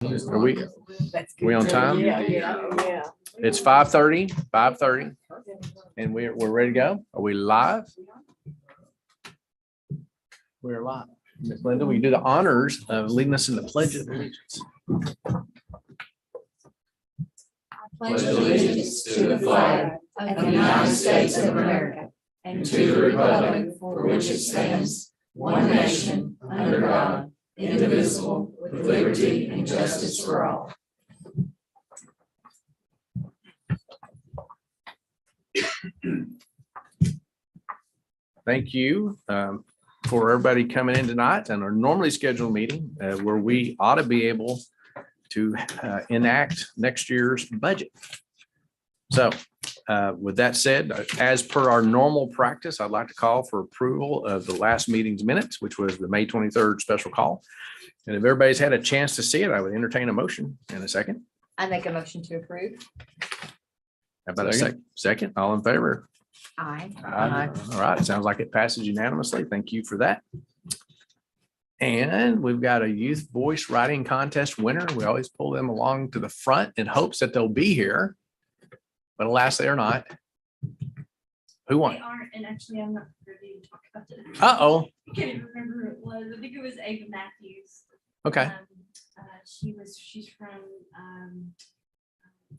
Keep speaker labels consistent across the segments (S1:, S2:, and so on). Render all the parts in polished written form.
S1: Are we on time?
S2: Yeah.
S1: It's 5:30, and we're ready to go. Are we live? We're live. Ms. Linda, will you do the honors of leading us in the Pledge of Allegiance?
S3: Pledge allegiance to the flag of the United States of America and to the republic for which it stands, one nation, under God, indivisible, with liberty and justice for all.
S1: Thank you for everybody coming in tonight on our normally scheduled meeting where we ought to be able to enact next year's budget. So with that said, as per our normal practice, I'd like to call for approval of the last meeting's minutes, which was the May 23rd special call. And if everybody's had a chance to see it, I would entertain a motion in a second.
S2: I make a motion to approve.
S1: How about a second? All in favor?
S2: Aye.
S1: All right, sounds like it passes unanimously. Thank you for that. And we've got a youth voice writing contest winner. We always pull them along to the front in hopes that they'll be here. But alas, they are not. Who won?
S4: They aren't, and actually I'm not ready to talk about it.
S1: Uh-oh.
S4: I can't even remember who it was. I think it was Ava Matthews.
S1: Okay.
S4: She's from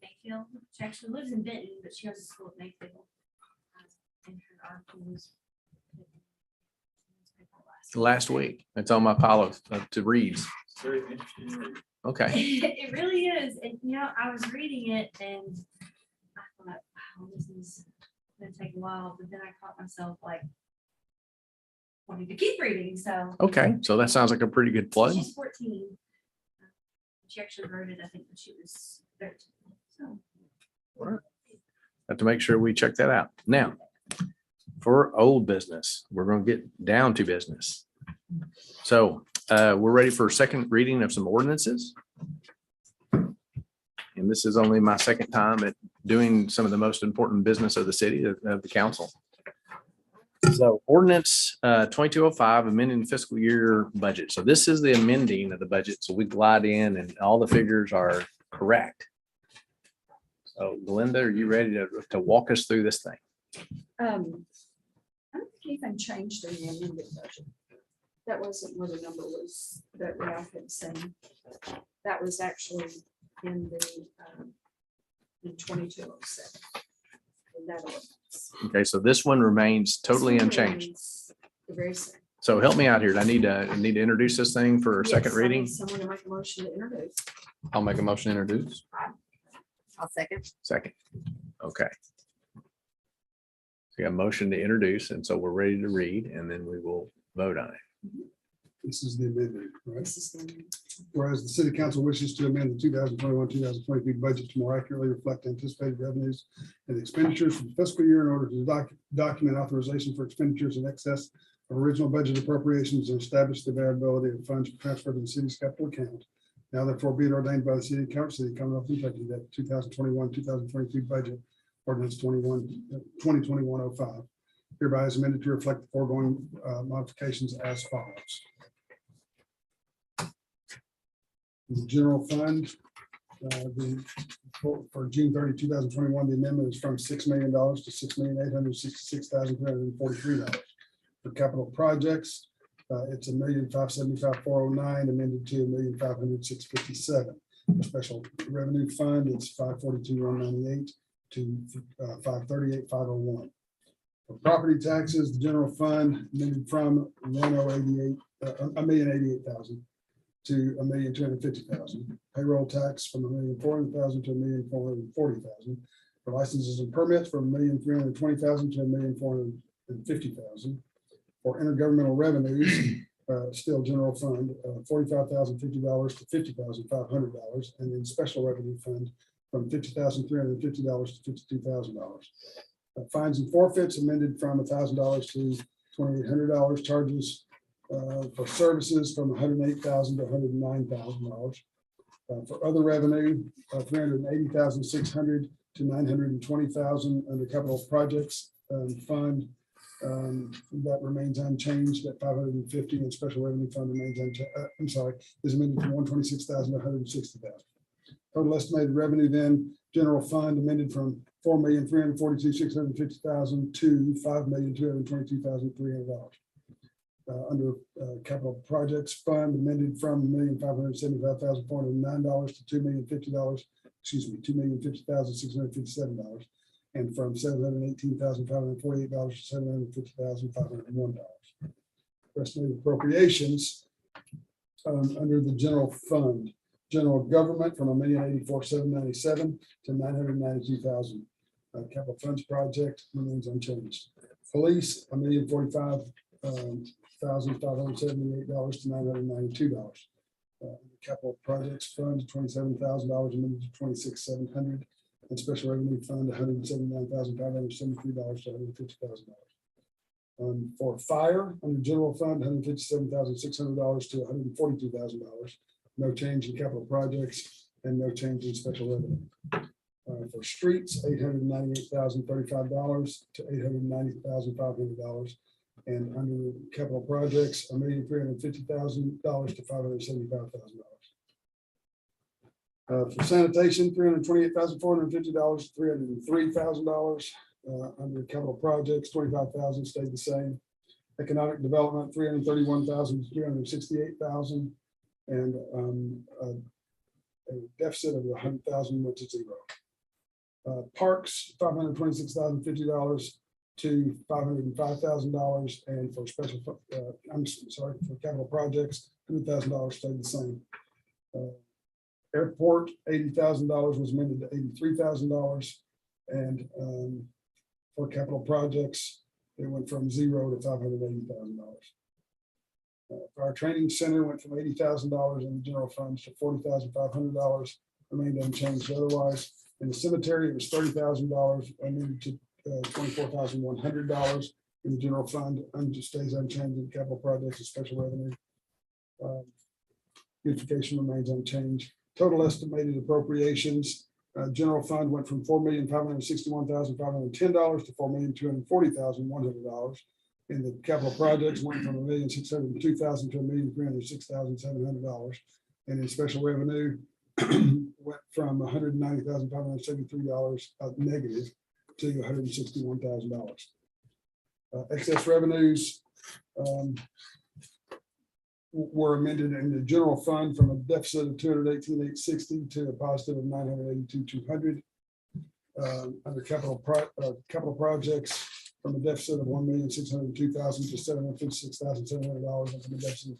S4: Mayfield. She actually lives in Benton, but she goes to school at Mayfield. And her article was
S1: Last week. It's on my pile of to read. Okay.
S4: It really is. And I was reading it and I thought, wow, this is gonna take a while, but then I caught myself like wanting to keep reading. So
S1: Okay. So that sounds like a pretty good plug.
S4: she's 14. She actually wrote it, I think, when she was 13. So
S1: Have to make sure we check that out. Now, for old business, we're going to get down to business. So we're ready for a second reading of some ordinances. And this is only my second time at doing some of the most important business of the city of the council. So ordinance 2205, amending the fiscal year budget. So this is the amending of the budget. So we glide in and all the figures are correct. So Belinda, are you ready to walk us through this thing?
S5: I don't think anything changed in the amended budget. That wasn't where the number was that Ralph had seen. That was actually in the in 2207. In that ordinance.
S1: Okay, so this one remains totally
S5: This one
S1: unchanged.
S5: remains the very same.
S1: So help me out here. I need to introduce this thing for a second
S5: Yes, I need
S1: reading.
S5: Someone to make a motion to introduce.
S3: I'll make a motion to introduce.
S2: I'll second.
S1: Second. Okay. So we got a motion to introduce, and so we're ready to read, and then we will vote on it.
S6: This is the amendment, right?
S5: This is the-
S6: Whereas the city council wishes to amend the 2021-2023 budget to more accurately reflect anticipated revenues and expenditures for the fiscal year in order to document authorization for expenditures in excess of original budget appropriations and establish the availability of funds transferred to the city's capital account. Now therefore be it ordained by the city council, city Commonwealth of Kentucky, that 2021-2023 budget ordinance 2021-05 hereby is amended to reflect the foregoing modifications as follows. The general fund, for June 30, 2021, the amendment is from $6 million to $6,866,343. For capital projects, it's $1,575,409 amended to $1,500,657. For special revenue fund, it's $542,198 to $538,501. For property taxes, the general fund amended from $1,088,000 to $1,250,000. Payroll tax from $1,400,000 to $1,440,000. For licenses and permits from $1,320,000 to $1,450,000. For intergovernmental revenues, still general fund, $45,050 to $50,500, and then special revenue fund from $50,350 to $52,000. Fines and forfeits amended from $1,000 to $2,800. Charges for services from $108,000 to $109,000. For other revenue, $380,600 to $920,000 under capital projects fund That remains unchanged at 550, and special revenue fund remains is amended from 126,000 to 160,000. Total estimated revenue then, general fund amended from $4,342,650,000 to $5,222,300. Under capital projects fund amended from $1,575,409 to $2,050,657, and from $718,548 to $750,501. Estimated appropriations under the general fund, general government from $1,084,797 to $992,000. Capital funds project remains unchanged. Police, $1,045,578 to $992. Capital projects fund, $27,000 amended to $26,700, and special revenue fund, $179,573 to $150,000. For fire, under general fund, $157,600 to $142,000. No change in capital projects and no change in special revenue. For streets, $898,035 to $890,500. And under capital projects, $1,350,000 to $575,000. For sanitation, $328,450 to $303,000. Under capital projects, $25,000 stayed the same. Economic development, $331,000 to $368,000, and a deficit of $100,000 went to zero. Parks, $526,050 to $505,000, and for special, for capital projects, $100,000 stayed the same. Airport, $80,000 was amended to $83,000, and for capital projects, it went from zero to $580,000. Our training center went from $80,000 in the general funds to $40,500, remained unchanged otherwise. In the cemetery, it was $30,000, amended to $24,100 in the general fund, stays unchanged in capital projects and special revenue. Beautification remains unchanged. Total estimated appropriations, general fund went from $4,561,510 to $4,240,100. And the capital projects went from $1,602,000 to $1,306,700. And in special revenue went from $190,573 negative to $161,000. Excess revenues were amended in the general fund from a deficit of $218,860 to a positive of $982,200. Under capital projects, from a deficit of $1,602,000 to $756,700, and from a deficit of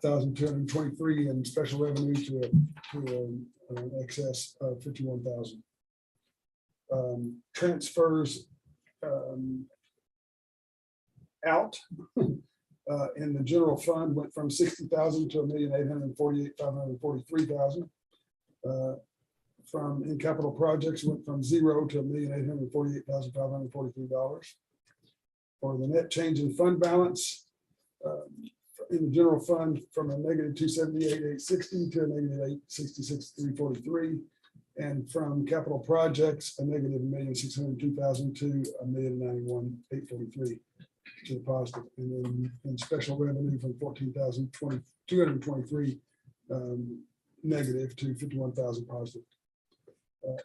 S6: $14,223 in special revenue to an excess of $51,000. Transfers out in the general fund went from $60,000 to $1,848,543,000. From in capital projects went from zero to $1,848,543. For the net change in fund balance in the general fund, from a negative $278,860 to a negative $866,343. And from capital projects, a negative $1,602,000 to a $1,091,843 to the positive. And then in special revenue from $14,223 negative to $51,000 positive.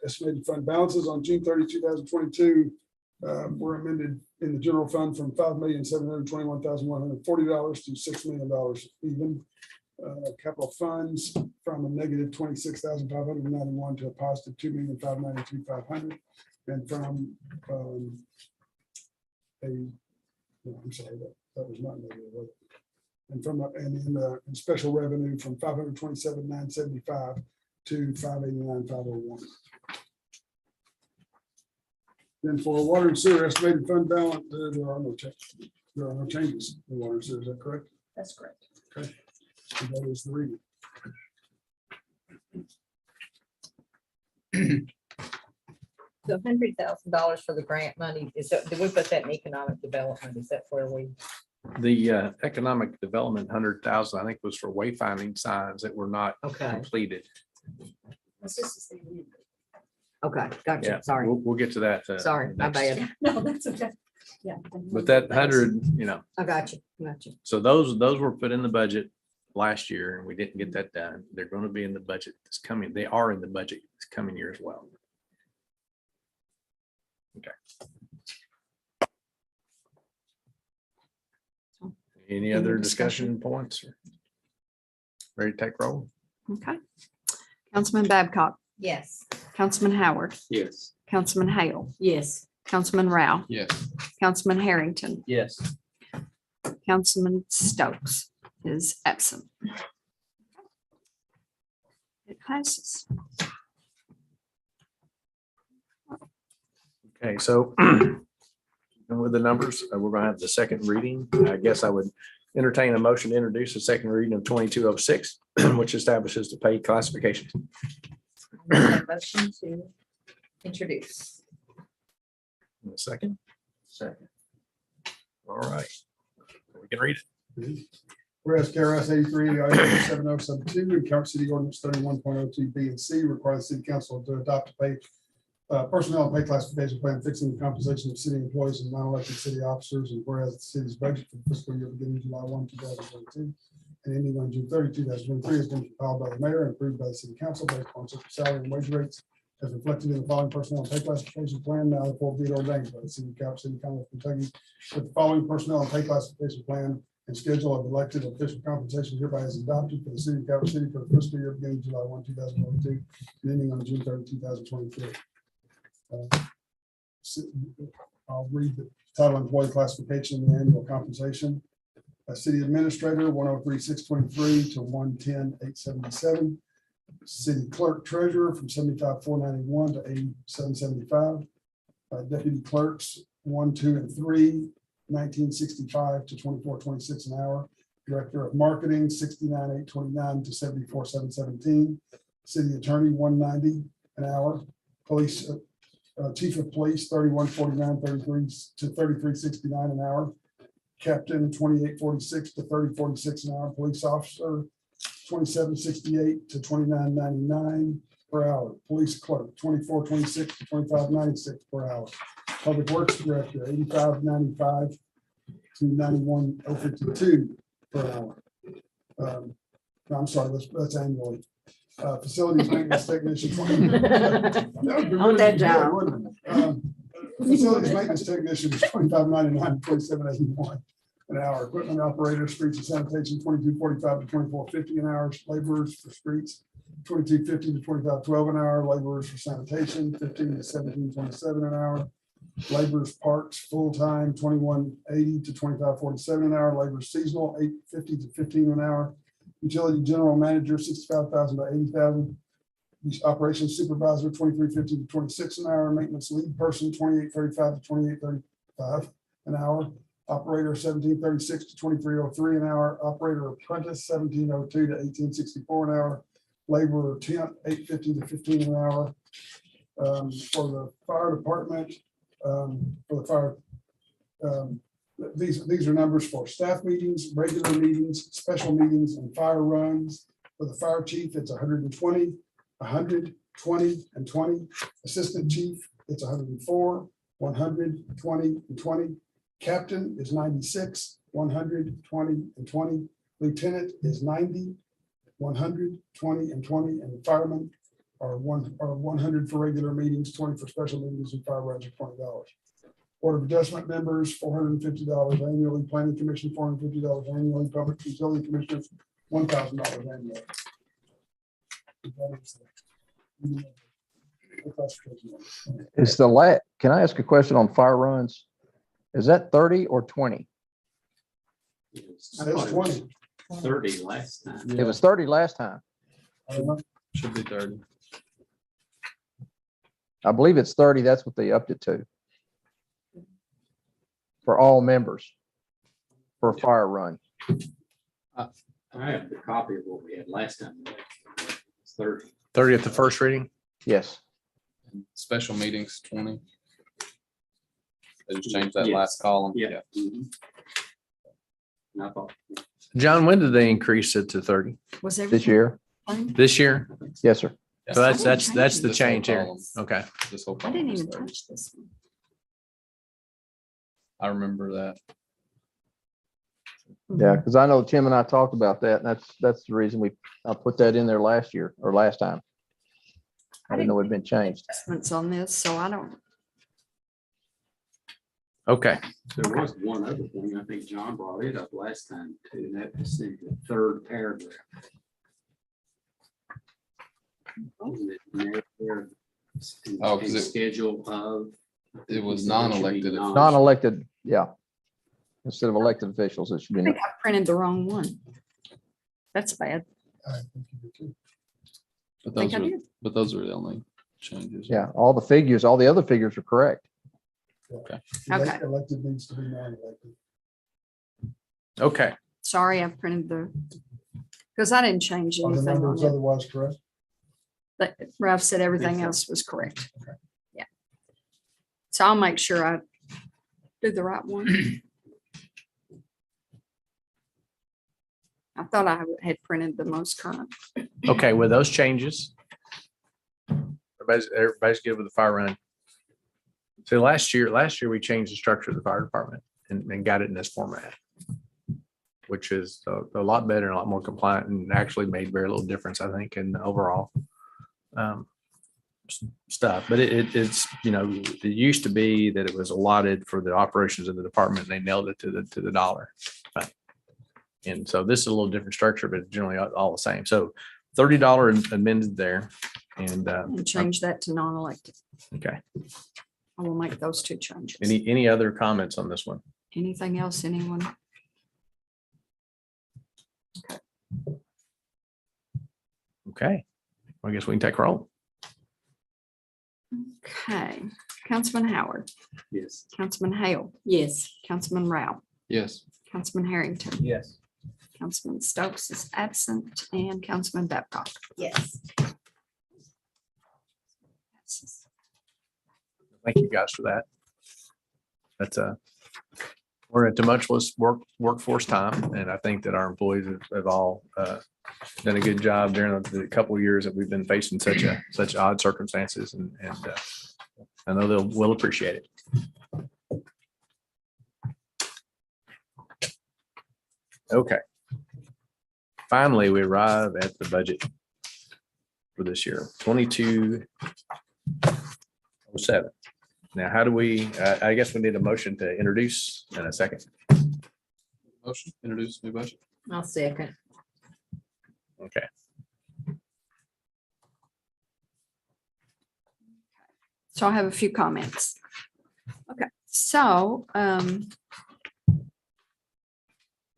S6: Estimated fund balances on June 30, 2022 were amended in the general fund from $5,721,140 to $6 million even. Capital funds from a negative $26,591 to a positive $2,592,500, and from I'm sorry, that was not negative. And from in special revenue from $527,975 to $589,501. Then for water and sewer estimated fund balance, there are no changes. There are no changes in water and sewer. Is that correct?
S5: That's correct.
S6: Okay. And that is the reading.
S2: The $100,000 for the grant money, is that, did we put that in economic development? Is that where we?
S1: The economic development 100,000, I think, was for wayfinding signs that were not
S2: Okay,
S1: completed.
S5: This is the amendment.
S2: okay,
S1: Yeah,
S2: gotcha, sorry,
S1: we'll get to that.
S2: sorry, my
S1: next.
S2: bad.
S5: No, that's okay. Yeah.
S1: But that 100,
S2: I got you.
S1: so those were put in the budget last year and we didn't get that done. They're going to be in the budget this coming. They are in the budget this coming year as well. Any other discussion points? Ready to take roll?
S5: Okay. Councilman Babcock,
S2: Yes.
S5: Councilman Howard,
S7: Yes.
S5: Councilman Hale,
S2: Yes.
S5: Councilman Rao,
S7: Yes.
S5: Councilman Harrington,
S7: Yes.
S5: Councilman Stokes is absent. It passes.
S1: Okay, so with the numbers, we're going to have the second reading. I guess I would entertain a motion to introduce the second reading of 2206, which establishes the pay classification.
S2: Motion to introduce.
S1: In a second. Second. All right. We can read it.
S6: Whereas KRS 83, 7072, and Calvert City Ordinance 31.02 B and C require the city council to adopt a pay personnel and pay classification plan fixing the compensation of city employees and non-elected city officers. And whereas the city's budget for the fiscal year beginning July 1, 2022 and ending on June 30, 2023 has been compiled by the mayor and approved by the city council based on certain salary and wage rates as reflected in the following personnel and pay classification plan, now therefore be it ordained by the city of Calvert City, Commonwealth of Kentucky, that the following personnel and pay classification plan and schedule of elected official compensation hereby is adopted for the city of Calvert City for the fiscal year beginning July 1, 2022 and ending on June 30, 2023. I'll read the title employee classification and the annual compensation. City administrator, 103,623 to 110,877. City clerk treasurer from 75,491 to 87,775. Deputy clerks, 1, 2, and 3, 1965 to 24,26 an hour. Director of marketing, 69,829 to 74,717. City attorney, 190 an hour. Police chief of police, 3149 33 to 3369 an hour. Captain, 2846 to 3046 an hour. Police officer, 2768 to 2999 per hour. Police clerk, 2426 to 2596 per hour. Public works director, 8595 to 91052 per hour. No, I'm sorry, that's annually. Facilities maintenance technician.
S2: On that job.
S6: Facilities maintenance technician is 2599, 2781 an hour. Equipment operator, streets and sanitation, 2245 to 2450 an hour. Laborers for streets, 2250 to 2512 an hour. Laborers for sanitation, 15 to 1727 an hour. Laborers parks, full-time, 2180 to 2547 an hour. Laborers seasonal, 850 to 15 an hour. Utility general manager, 65,000 to 80,000. Operations supervisor, 2350 to 26 an hour. Maintenance lead person, 2835 to 2835 an hour. Operator, 1736 to 2303 an hour. Operator apprentice, 1702 to 1864 an hour. Laborer temp, 850 to 15 an hour. For the fire department, these are numbers for staff meetings, regular meetings, special meetings, and fire runs. For the fire chief, it's 120, 100, 20, and 20. Assistant chief, it's 104, 100, 20, and 20. Captain is 96, 100, 20, and 20. Lieutenant is 90, 100, 20, and 20. And the firemen are 100 for regular meetings, 20 for special meetings, and fire runs are $20. Board of Adjustment members, $450 annually. Planning Commission, $450 annually. Public Utility Commissioners, $1,000 annually.
S8: Is can I ask a question on fire runs? Is that 30 or 20?
S6: Says 20.
S7: 30 last time.
S8: It was 30 last time.
S6: I don't know.
S1: Should be 30.
S8: I believe it's 30. That's what they upped it to. For all members. For a fire run.
S7: I have the copy of what we had last time. It's 30.
S1: 30 at the first reading?
S8: Yes.
S9: Special meetings, 20. They just changed that
S7: Yes.
S9: last column.
S7: Yeah. Mhm. And I thought,
S1: John, when did they increase it to 30?
S5: Was
S8: This
S5: everything
S8: year?
S5: fine?
S1: This year?
S8: Yes, sir.
S1: So that's the
S9: This whole
S1: change here.
S9: column.
S1: Okay.
S9: This whole
S5: I
S9: column
S5: didn't
S9: is
S5: even
S9: 30.
S5: touch this one.
S9: I remember that.
S8: Yeah, because I know Tim and I talked about that, and that's the reason I put that in there last year or last time. I didn't know it'd been changed.
S5: Adjustments on this, so I don't,
S1: Okay,
S7: There was one other thing, I think John brought it up last time too, and that was in the third paragraph. Isn't it narrative
S9: Oh, 'cause
S7: and
S9: it-
S7: schedule of.
S9: It was
S7: It should be
S9: non-elected.
S8: Non-elected, yeah. Instead of elected officials, it should
S5: I
S8: be.
S5: think I printed the wrong one. That's bad.
S6: I think you do too.
S9: But
S5: I think
S9: those
S5: I
S9: are,
S5: did.
S9: but those are the only changes.
S8: Yeah, all the other figures are correct.
S5: Okay.
S6: Elected needs to be non-elected.
S1: okay.
S5: Sorry, I printed because I didn't change
S6: Are the
S5: anything on
S6: numbers
S5: it.
S6: otherwise correct?
S5: But Ralph said everything else was correct. Yeah. So I'll make sure I do the right one. I thought I had printed the most current.
S1: Okay, with those changes. Everybody's good with the fire run. So last year we changed the structure of the fire department and got it in this format. Which is a lot better and a lot more compliant and actually made very little difference, I think, in the overall stuff. But it's, it used to be that it was allotted for the operations of the department and they nailed it to the dollar. And so this is a little different structure, but it's generally all the same. So $30 amended there. And
S5: And change that to non-elected.
S1: okay,
S5: I will make those two changes.
S1: any other comments on this one?
S5: Anything else, anyone?
S1: Okay, I guess we can take roll.
S5: Okay, Councilman Howard,
S7: Yes.
S5: Councilman Hale. Yes. Councilman Rao,
S9: Yes.
S5: Councilman Harrington,
S1: Yes.
S5: Councilman Stokes is absent, and Councilman Babcock.
S2: Yes.
S1: Thank you guys for that. That's we're in a tumultuous workforce time, and I think that our employees have all done a good job during the couple of years that we've been facing such odd circumstances, and I know will appreciate it. Okay. Finally, we arrive at the budget for this year, 2207. Now, how do we, I guess we need a motion to introduce in a second.
S9: Motion, introduce new budget.
S2: I'll second.
S1: Okay.
S5: So I have a few comments. Okay, so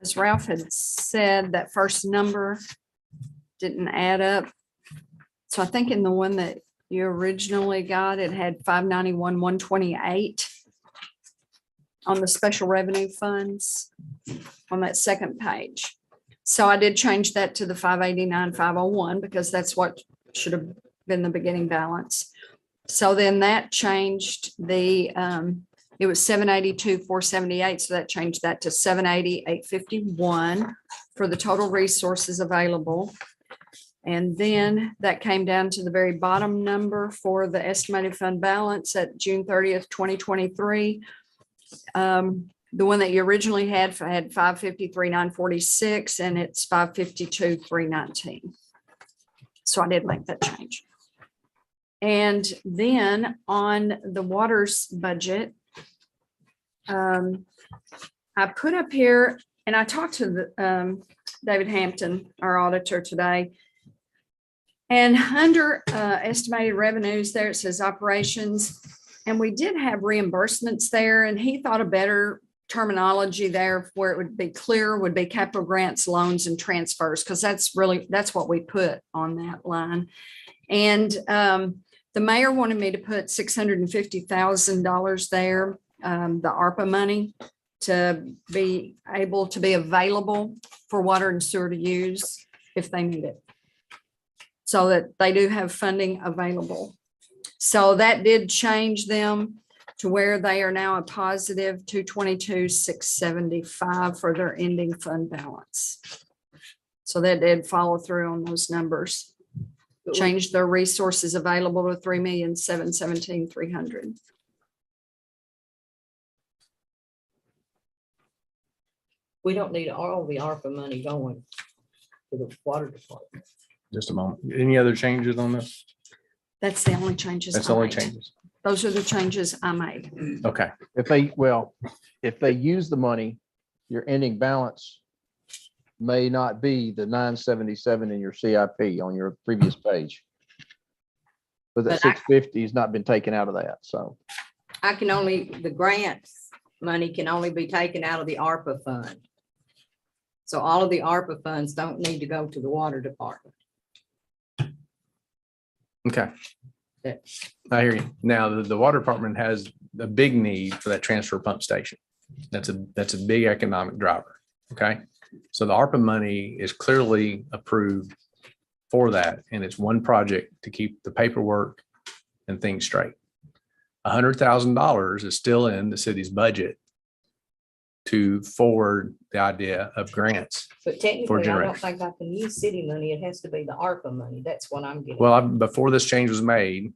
S5: as Ralph had said, that first number didn't add up. So I think in the one that you originally got, it had 591, 128 on the special revenue funds on that second page. So I did change that to the 589, 501 because that's what should have been the beginning balance. So then that changed the, it was 782, 478. So that changed that to 780, 851 for the total resources available. And then that came down to the very bottom number for the estimated fund balance at June 30th, 2023. The one that you originally had 553, 946, and it's 552, 319. So I did make that change. And then on the water's budget, I put up here, and I talked to the David Hampton, our auditor, today. And under estimated revenues there, it says operations, and we did have reimbursements there, and he thought a better terminology there where it would be clear would be capital grants, loans, and transfers, because that's what we put on that line. And the mayor wanted me to put $650,000 there, the ARPA money, to be able to be available for water and sewer to use if they need it, so that they do have funding available. So that did change them to where they are now a positive 222,675 for their ending fund balance. So that did follow through on those numbers. Changed their resources available to 3,717,300.
S2: We don't need all the ARPA money going to the water department.
S1: Just a moment. Any other changes on this?
S5: That's the only changes.
S1: That's
S5: I
S1: the only
S5: made.
S1: changes.
S5: Those are the changes I made.
S1: Okay.
S8: If they use the money, your ending balance may not be the 977 in your CIP on your previous page. But that
S2: But I-
S8: 650 has not been taken out of that, so.
S2: The grants money can only be taken out of the ARPA fund. So all of the ARPA funds don't need to go to the water department.
S1: Okay.
S2: Yeah.
S1: I hear you. Now, the water department has a big need for that transfer pump station. That's a big economic driver. Okay. So the ARPA money is clearly approved for that. And it's one project to keep the paperwork and things straight. $100,000 is still in the city's budget to forward the idea of grants.
S2: But technically, I
S1: generators.
S2: don't think I can use city money. It has to be the ARPA money. That's what I'm getting.
S1: Well, before this change was made,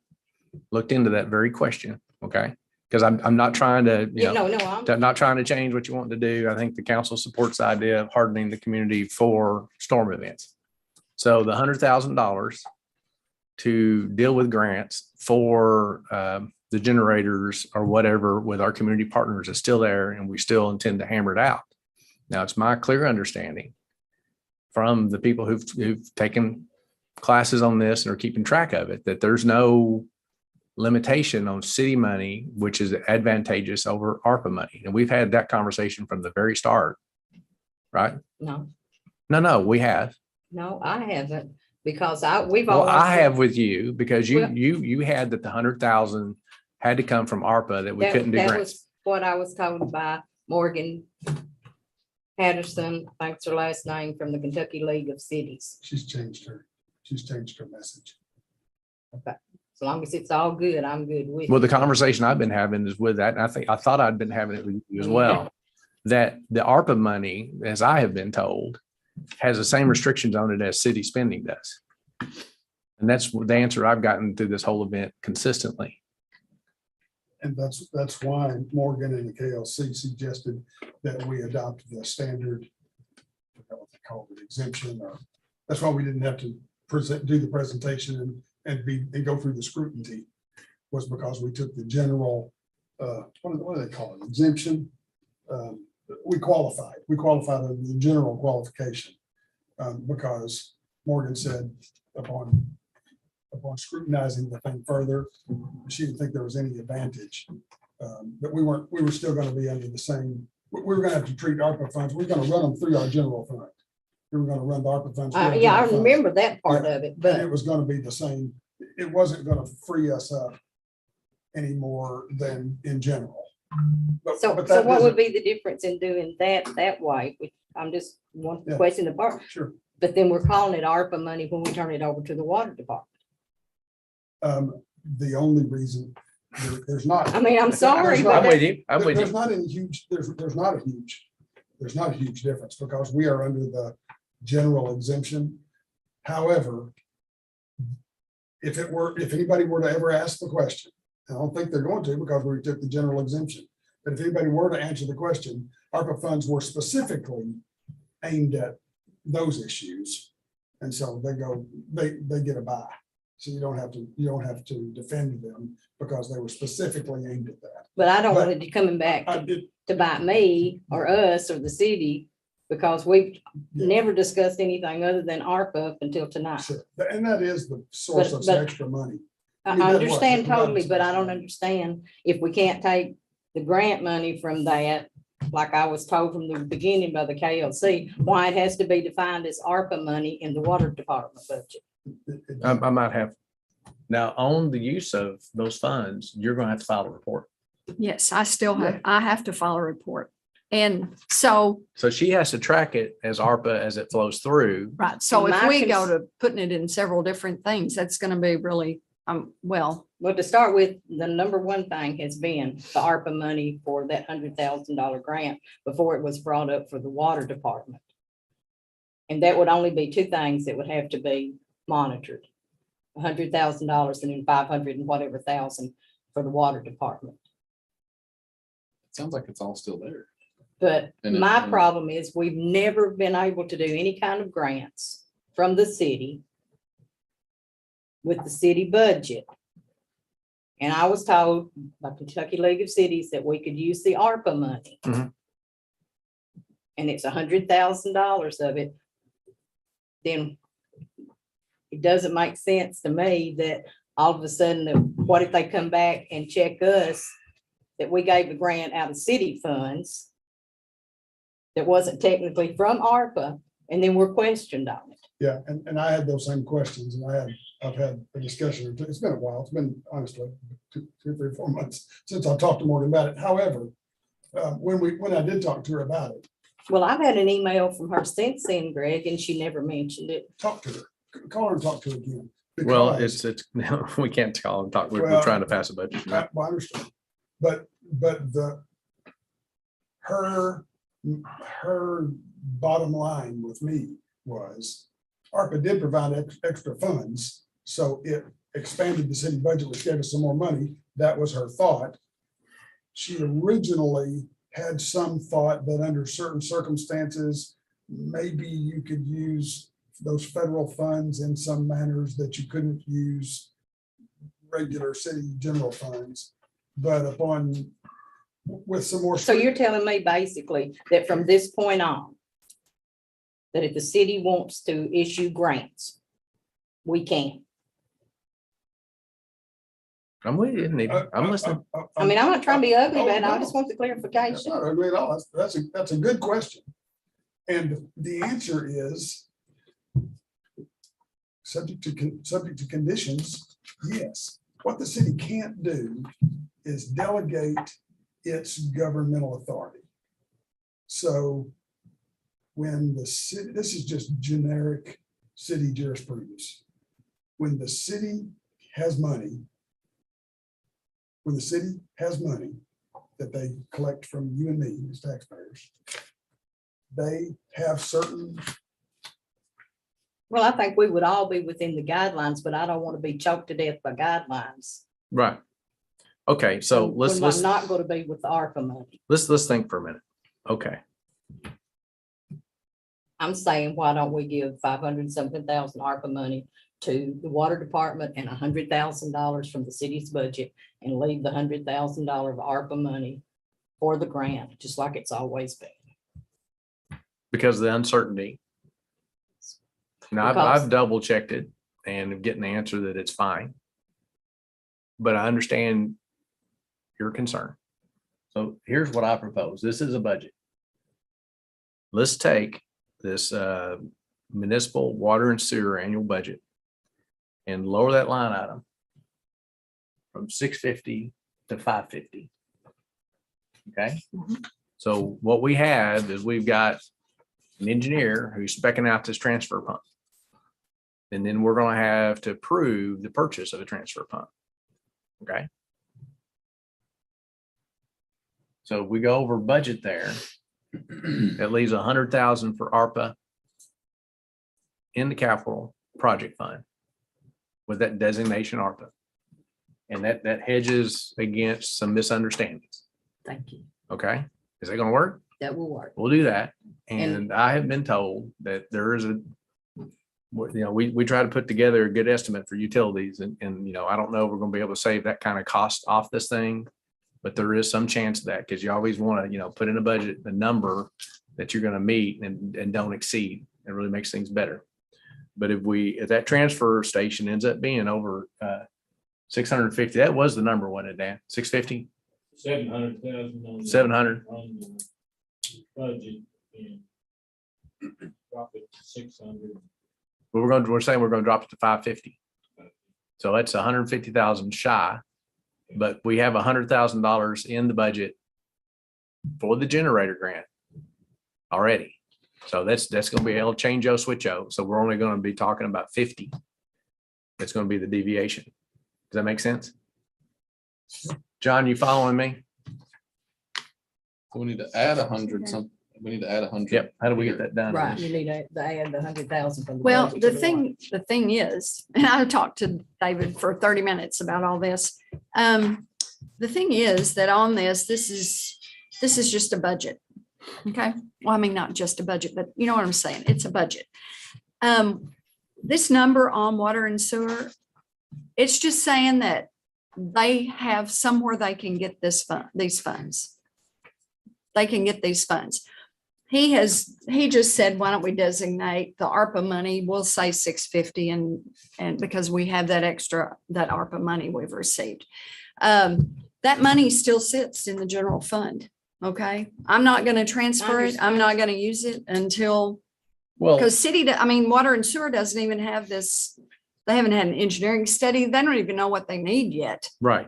S1: looked into that very question. Okay. Because I'm not trying to,
S2: Yeah, no, I'm,
S1: not trying to change what you want to do. I think the council supports the idea of hardening the community for storm events. So the $100,000 to deal with grants for the generators or whatever with our community partners is still there, and we still intend to hammer it out. Now, it's my clear understanding from the people who've taken classes on this and are keeping track of it, that there's no limitation on city money, which is advantageous over ARPA money. And we've had that conversation from the very start, right?
S2: no,
S1: We have.
S2: no, I haven't, because we've
S1: Well,
S2: always.
S1: I have with you because
S2: Well-
S1: you had that the 100,000 had to come from ARPA, that we couldn't do
S2: That
S1: grants.
S2: was what I was told by Morgan Patterson, I think's her last name, from the Kentucky League of Cities.
S6: She's changed her message.
S2: As long as it's all good, I'm good with
S1: Well,
S2: it.
S1: the conversation I've been having is with that. And I thought I'd been having it with you as well. That the ARPA money, as I have been told, has the same restrictions on it as city spending does. And that's the answer I've gotten through this whole event consistently.
S6: And that's why Morgan and the KLC suggested that we adopt the standard, I forgot what they call it, exemption, or that's why we didn't have to do the presentation and go through the scrutiny, was because we took the general, what do they call it, exemption? We qualified the general qualification, because Morgan said upon scrutinizing the thing further, she didn't think there was any advantage. But we were still going to be under the same, we were going to have to treat ARPA funds. We're going to run them through our general fund. We were going to run the ARPA funds. through our
S2: Yeah, I
S6: general fund.
S2: remember that part
S6: Yeah.
S2: of it,
S6: And
S2: but
S6: it was going to be the same. It wasn't going to free us up any more than in general. But
S2: so
S6: that
S2: what
S6: doesn't-
S2: would be the difference in doing that way? Which I'm just one
S6: Yeah.
S2: question apart,
S6: Sure.
S2: but then we're calling it ARPA money when we turn it over to the water department.
S6: The only reason there's not.
S2: I mean, I'm sorry,
S6: There's
S2: but
S1: I'm
S6: not-
S1: with you. I'm with
S6: There's
S1: you.
S6: not any huge, there's not a huge difference because we are under the general exemption. However, if anybody were to ever ask the question, I don't think they're going to because we took the general exemption. But if anybody were to answer the question, ARPA funds were specifically aimed at those issues. And so they get a buy. So you don't have to defend them because they were specifically aimed at that.
S2: But I don't
S6: But-
S2: want it coming back
S6: I did,
S2: to bite me or us or the city, because we've
S6: Yeah.
S2: never discussed anything other than ARPA up until tonight.
S6: sure. And that is the source of
S2: But-
S6: extra money.
S2: I
S6: I mean, that was-
S2: understand
S6: that was
S2: totally, but I don't
S6: expensive.
S2: understand if we can't take the grant money from that, like I was told from the beginning by the KLC, why it has to be defined as ARPA money in the water department budget.
S1: I might have. Now, on the use of those funds, you're going to have to file a report.
S5: Yes, I have to file a report. And so,
S1: So she has to track it as ARPA as it flows through.
S5: right, so if
S2: My
S5: we go
S2: cons-
S5: to putting it in several different things, that's gonna be really, well,
S2: Well, to start with, the number one thing has been the ARPA money for that $100,000 grant before it was brought up for the water department. And that would only be two things that would have to be monitored. $100,000 and then 500 and whatever thousand for the water department.
S9: Sounds like it's all still there.
S2: But
S9: And
S2: my problem is we've never been able to do any kind of grants from the city with the city budget. And I was told by Kentucky League of Cities that we could use the ARPA money.
S1: Mhm.
S2: And it's $100,000 of it. Then it doesn't make sense to me that all of a sudden, what if they come back and check us that we gave the grant out of city funds that wasn't technically from ARPA, and then we're questioned on it.
S6: Yeah, and I had those same questions, and I've had a discussion, or two. It's been a while, it's been honestly 2, 3, 4 months since I talked to Morgan about it. However, when I did talk to her about it,
S2: Well, I've had an email from her since then, Greg, and she never mentioned it.
S6: talk to her, call her and talk to her again.
S1: Well,
S6: because-
S1: it's, no, we can't call and talk. We're
S6: Well,
S1: trying to pass a budget.
S6: I understand, but her bottom line with me was ARPA did provide extra funds, so it expanded the city budget, which gave us some more money. That was her thought. She originally had some thought that under certain circumstances, maybe you could use those federal funds in some manners that you couldn't use regular city general funds. But with some more.
S2: So you're telling me basically that from this point on, that if the city wants to issue grants, we can.
S1: I'm with you, Nita. I'm listening.
S2: I mean, I'm not trying to be ugly,
S6: Oh,
S2: but I
S6: no.
S2: just want the
S6: That's
S2: clarification.
S6: not ugly at all. That's a good question. And the answer is subject to conditions, yes. What the city can't do is delegate its governmental authority. So when the city, this is just generic city jurisprudence. When the city has money, that they collect from you and me as taxpayers, they have certain,
S2: Well, I think we would all be within the guidelines, but I don't want to be choked to death by guidelines.
S1: Right. Okay, so
S2: When
S1: let's
S2: I'm not going to be with the ARPA money.
S1: let's think for a minute. Okay,
S2: I'm saying, why don't we give 500-something thousand ARPA money to the water department and $100,000 from the city's budget and leave the $100,000 of ARPA money for the grant, just like it's always been.
S1: because of the uncertainty. Now,
S2: Because-
S1: I've double checked it and getting the answer that it's fine. But I understand your concern. So here's what I propose. This is a budget. Let's take this municipal water and sewer annual budget and lower that line item from 650 to 550. Okay? So what we have is we've got an engineer who's specking out this transfer pump. And then we're going to have to approve the purchase of a transfer pump. Okay? So if we go over budget there, that leaves 100,000 for ARPA in the capital project fund with that designation ARPA. And that hedges against some misunderstandings.
S2: Thank you.
S1: Okay? Is that going to work?
S2: That will work.
S1: We'll do that.
S2: And-
S1: And I have been told that there is we try to put together a good estimate for utilities and, I don't know if we're going to be able to save that kind of cost off this thing. But there is some chance of that because you always want to, put in a budget, the number that you're going to meet and don't exceed. It really makes things better. But if that transfer station ends up being over 650, that was the number, wasn't it, Dan? 650?
S10: 700,000.
S1: 700.
S10: On the budget and drop it to 600.
S1: But we're saying we're going to drop it to 550. So that's 150,000 shy. But we have $100,000 in the budget for the generator grant already. So that's going to be El Change-O Switch-O. So we're only going to be talking about 50. That's going to be the deviation. Does that make sense? John, you following me?
S9: We need to add 100 something. We need to add 100.
S1: Yep. How do we get that done?
S2: Right, you need to add the 100,000 from the.
S5: Well,
S2: budget
S5: the
S2: to
S5: thing is, and I talked to David for 30 minutes about all this. The thing is that on this is just a budget. Okay, well, I mean, not just a budget, but you know what I'm saying? It's a budget. This number on water and sewer, it's just saying that they have somewhere they can get these funds. They can get these funds. He just said, why don't we designate the ARPA money? We'll say 650 and because we have that extra, that ARPA money we've received. That money still sits in the general fund. Okay, I'm not going to transfer it. I'm not going to use it until,
S1: Well,
S5: because water and sewer doesn't even have this. They haven't had an engineering study. They don't even know what they need yet.
S1: right,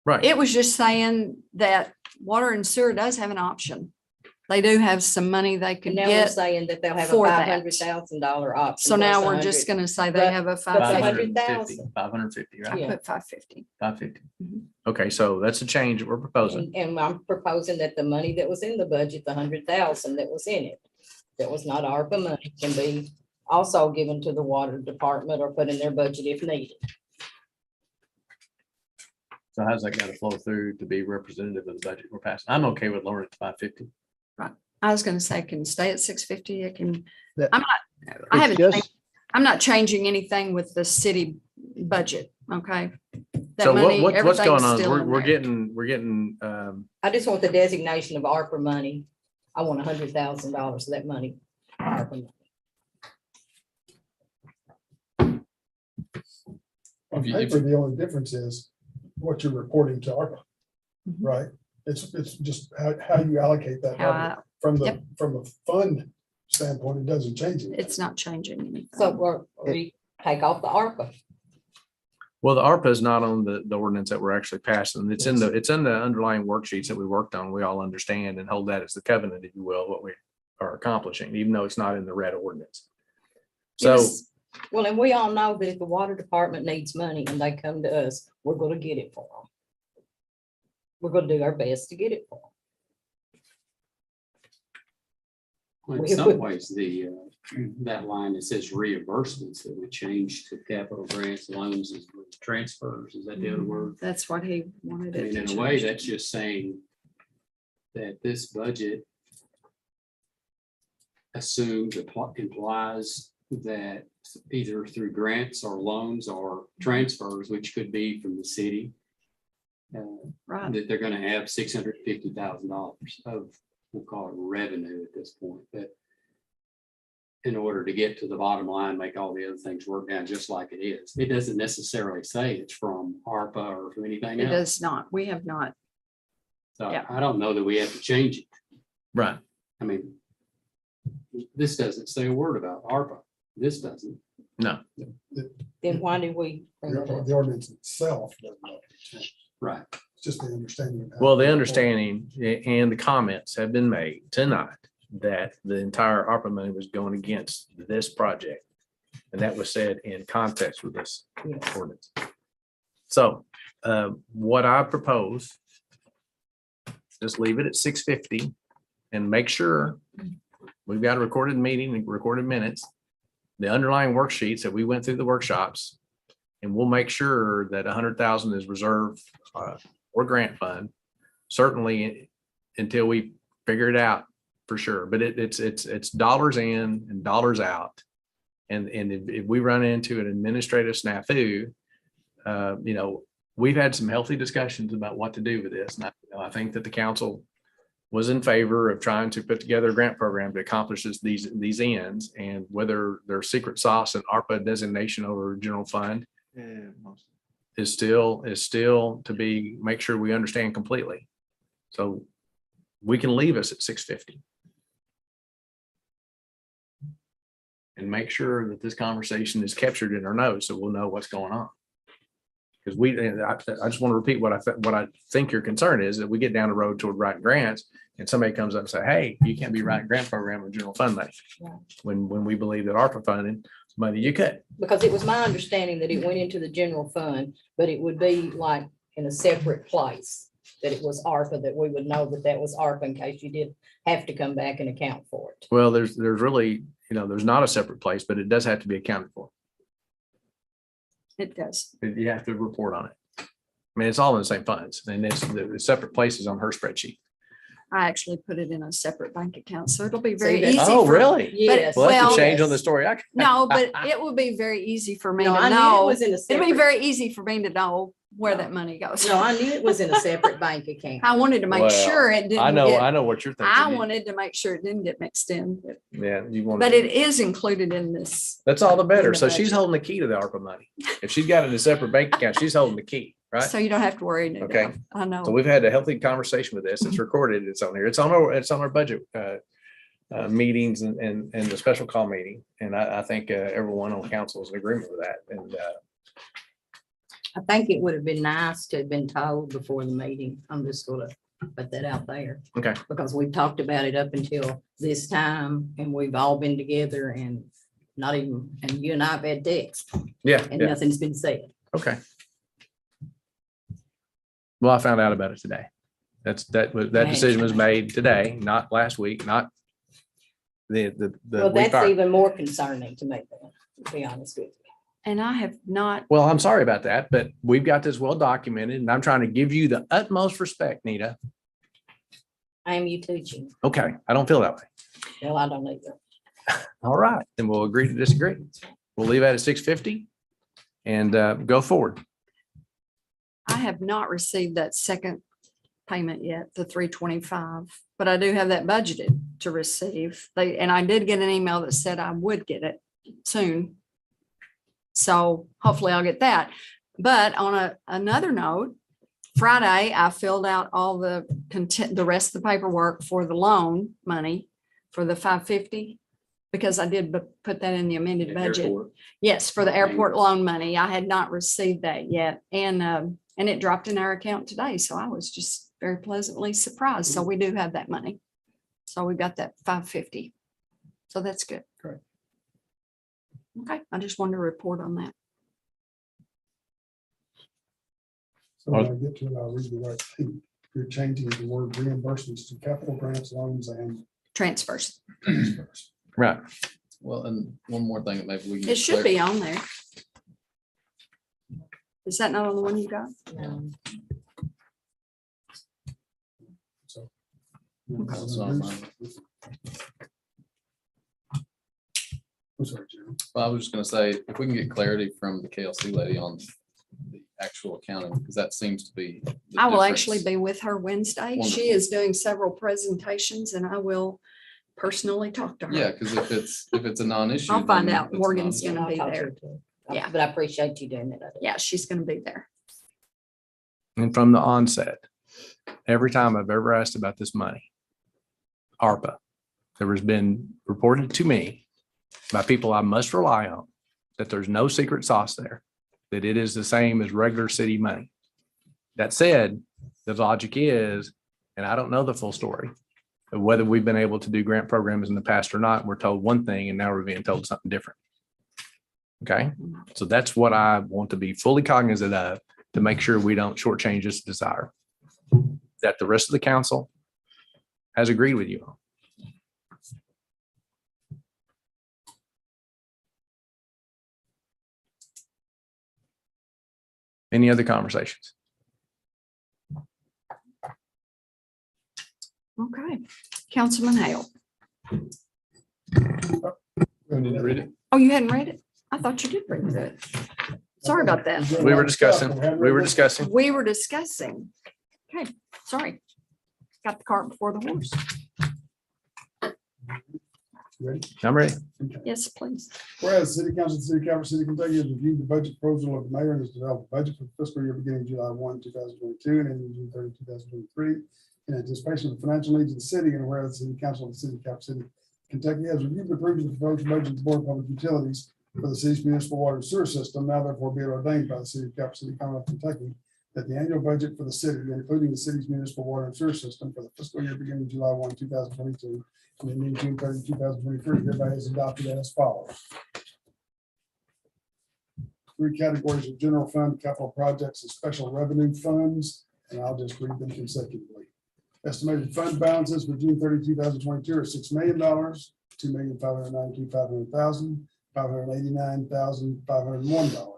S1: right.
S5: It was just saying that water and sewer does have an option. They do have some money they
S2: And
S5: could
S2: now we're
S5: get.
S2: saying that they'll have a
S5: for that.
S2: $500,000 option.
S5: So now
S2: plus
S5: we're just
S2: 100.
S5: going to say they
S2: But-
S5: have a
S2: but
S5: five.
S2: 500,000.
S1: 550, right?
S2: Yeah.
S5: Put 550.
S1: 550.
S5: Mhm.
S1: Okay, so that's a change that we're proposing.
S2: And I'm proposing that the money that was in the budget, the 100,000 that was in it, that was not ARPA money, can be also given to the water department or put in their budget if needed.
S1: So how's that got to flow through to be representative of the budget we're passing? I'm okay with lowering it to 550.
S5: I was going to say, it can stay at 650. It can,
S8: That-
S5: I
S8: It's
S5: haven't,
S8: just-
S5: I'm not changing anything with the city budget. Okay. That
S1: So
S5: money,
S1: what's
S5: everything's
S1: going on?
S5: still in
S1: We're
S5: there.
S1: getting,
S2: I just want the designation of ARPA money. I want $100,000 of that money. ARPA money.
S6: On
S9: If you-
S6: paper, the only difference is what you're reporting to ARPA,
S5: Mhm.
S6: right? It's just how you allocate that
S5: How
S6: money.
S5: I-
S6: From a fund standpoint, it doesn't change anything.
S5: It's not changing anything.
S2: So we take off the ARPA.
S1: well, the ARPA is not on the ordinance that we're actually passing. It's in the underlying worksheets that we worked on. We all understand and hold that as the covenant, if you will, what we are accomplishing, even though it's not in the red ordinance. So,
S5: Yes.
S2: Well, and we all know that if the water department needs money and they come to us, we're gonna get it for them. We're gonna do our best to get it for them.
S7: Well, in
S2: We
S7: some
S2: would-
S7: ways, that line that says reimbursements that we change to capital grants, loans, and transfers, is that the other word?
S5: That's what he wanted
S7: I
S5: it
S7: mean,
S5: to
S7: in a way,
S5: change.
S7: that's just saying that this budget assumes, implies that either through grants or loans or transfers, which could be from the city,
S5: Right.
S7: that they're gonna have $650,000 of, we'll call it revenue at this point, but in order to get to the bottom line, make all the other things work out just like it is. It doesn't necessarily say it's from ARPA or from anything
S5: It
S7: else.
S5: does not. We have not.
S7: So
S5: yeah.
S7: I don't know that we have to change it.
S1: right.
S7: I mean, this doesn't say a word about ARPA. This doesn't.
S1: No,
S2: Then why do we? bring it up?
S6: The ordinance itself doesn't have to change.
S7: Right.
S6: It's just the understanding. of how-
S1: well, the understanding and the comments have been made tonight that the entire ARPA money was going against this project. And that was said in context with this
S2: Yes.
S1: ordinance. So what I propose, just leave it at 650 and make sure we've got a recorded meeting and recorded minutes, the underlying worksheets that we went through the workshops, and we'll make sure that 100,000 is reserved or grant fund, certainly until we figure it out for sure. But it's dollars in and dollars out. And if we run into an administrative snafu, we've had some healthy discussions about what to do with this. And I think that the council was in favor of trying to put together a grant program to accomplish these ends, and whether there's secret sauce and ARPA designation over general fund is still to be, make sure we understand completely. So we can leave us at 650. And make sure that this conversation is captured in our notes so we'll know what's going on. Because I just want to repeat what I think your concern is, that we get down the road toward writing grants and somebody comes up and say, hey, you can't be writing grant program with general fund money.
S2: Yeah.
S1: When we believe that ARPA funding is money you could.
S2: Because it was my understanding that it went into the general fund, but it would be like in a separate place. That it was ARPA, that we would know that was ARPA in case you did have to come back and account for it.
S1: Well, there's really, there's not a separate place, but it does have to be accounted for.
S5: It does.
S1: You have to report on it. I mean, it's all in the same funds, and it's the separate places on her spreadsheet.
S5: I actually put it in a separate bank account, so it'll be
S2: See,
S5: very
S2: that's-
S5: easy.
S1: Oh,
S5: for-
S1: really?
S2: Yes.
S1: Well, that's
S5: Well-
S1: a change on the story.
S5: No, but it will be very easy for me
S2: No,
S5: to
S2: I knew it
S5: know.
S2: was in a
S5: It'll be
S2: separate,
S5: very easy for me to know where that money goes.
S2: no, I knew it was in a separate bank account.
S5: I wanted to make
S1: Well,
S5: sure it didn't.
S1: I know
S5: get-
S1: what you're thinking.
S5: I wanted to make sure it didn't get mixed in,
S1: Yeah, you want.
S5: but it is included in this.
S1: That's all the better.
S5: in the
S1: So she's
S5: budget.
S1: holding the key to the ARPA money. If she's got it in a separate bank account, she's holding the key, right?
S5: So you don't have to worry. Nita.
S1: Okay.
S5: I
S1: So
S5: know.
S1: we've had a healthy conversation with this. It's recorded. It's on here. It's on our budget meetings and the special call meeting. And I think everyone on council is in agreement with that. And
S2: I think it would have been nice to have been told before the meeting. I'm just gonna put that out there.
S1: Okay.
S2: Because we've talked about it up until this time and we've all been together and not even, and you and I have had text
S1: yeah,
S2: and
S1: yeah,
S2: nothing's been said.
S1: okay. Well, I found out about it today. That decision was made today, not last week, not the
S2: Well,
S1: week
S2: that's
S1: prior.
S2: even more concerning to me, to be honest with you.
S5: And I have not,
S1: Well, I'm sorry about that, but we've got this well documented and I'm trying to give you the utmost respect, Nita.
S2: I am you teaching.
S1: Okay, I don't feel that way.
S2: Well, I don't either.
S1: All right, then we'll agree to disagree. We'll leave that at 650 and go forward.
S5: I have not received that second payment yet, the 325, but I do have that budgeted to receive. And I did get an email that said I would get it soon. So hopefully I'll get that. But on another note, Friday, I filled out all the rest of the paperwork for the loan money for the 550, because I did put that in the amended budget. Yes, for the airport loan money. I had not received that yet. And it dropped in our account today. So I was just very pleasantly surprised. So we do have that money. So we got that 550. So that's good.
S6: Correct.
S5: Okay, I just wanted to report on that.
S6: So when I get to it, I'll read the right thing. You're changing the word reimbursements to capital grants, loans, and
S5: Transfers.
S6: transfers.
S1: Right.
S9: Well, and one more thing that maybe we can.
S5: It should be on there. Is that not on the one you got?
S6: So.
S9: That's not mine.
S6: I'm sorry, Jim.
S9: Well, I was just gonna say, if we can get clarity from the KLC lady on the actual accounting, because that seems to be. the
S5: I will
S9: difference.
S5: actually be with her Wednesday. She
S9: Wonderful.
S5: is doing several presentations and I will personally talk to her.
S9: Yeah, because if it's a non-issue.
S5: I'll find
S9: then
S5: out.
S9: it's a
S5: Morgan's
S9: non-issue.
S5: gonna be
S2: I'll talk to
S5: there.
S2: her too.
S5: Yeah.
S2: But I appreciate you doing it.
S5: Yeah, she's gonna be there.
S1: And from the onset, every time I've ever asked about this money, ARPA, there has been reported to me by people I must rely on that there's no secret sauce there, that it is the same as regular city money. That said, the logic is, and I don't know the full story of whether we've been able to do grant programs in the past or not. We're told one thing and now we're being told something different. Okay, so that's what I want to be fully cognizant of to make sure we don't shortchange this desire that the rest of the council has agreed with you on. Any other conversations?
S5: Okay, Councilman Hale.
S9: Read it.
S5: Oh, you hadn't read it? I thought you did read it. Sorry about that.
S1: We were discussing.
S5: We were discussing. Okay, sorry. Got the cart before the horse.
S6: Ready?
S1: I'm ready.
S6: Okay.
S5: Yes, please.
S6: Whereas the City Council of the City of Calvert City, Kentucky has reviewed the budget proposal of the mayor and has developed a budget for the fiscal year beginning July 1, 2022 and ending June 30, 2023. In anticipation of the financial needs of the city, and whereas the City Council of the City of Calvert City, Kentucky has reviewed and approved the proposed budget of the Board of Public Utilities for the city's municipal water and sewer system, now therefore be it ordained by the City of Calvert City, Commonwealth of Kentucky, that the annual budget for the city, including the city's municipal water and sewer system for the fiscal year beginning July 1, 2022, and ending June 30, 2023, hereby is adopted as follows. 3 categories of general fund, capital projects, and special revenue funds, and I'll just read them consecutively. Estimated fund balances for June 30, 2022 are $6 million, $2,592,500,000, $589,501.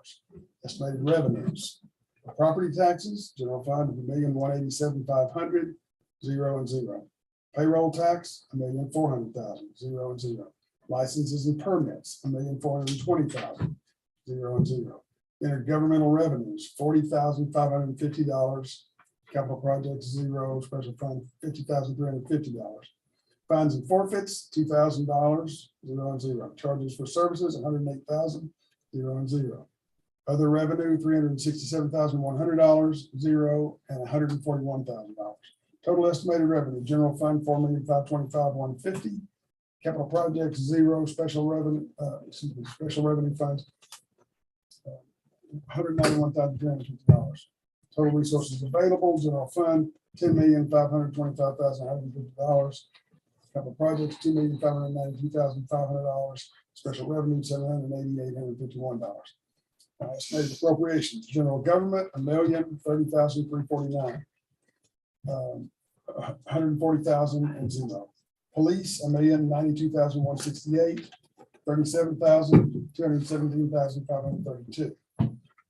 S6: Estimated revenues. For property taxes, general fund, $1,187,500, 0 and 0. Payroll tax, $1,400,000, 0 and 0. Licenses and permits, $1,420,000, 0 and 0. Intergovernmental revenues, $40,550. Capital projects, 0. Special fund, $50,350. Fines and forfeits, $2,000, 0 and 0. Charges for services, $108,000, 0 and 0. Other revenue, $367,100, 0 and $141,000. Total estimated revenue, general fund, $4,525,150. Capital projects, 0. Special revenue, special revenue funds, $191,350. Total resources available, general fund, $10,525,150. Capital projects, $2,592,500. Special revenue, $788,851. Estimated appropriations, general government, $1,030,349. $140,000 and 0. Police, $1,092,168. $37,217,532.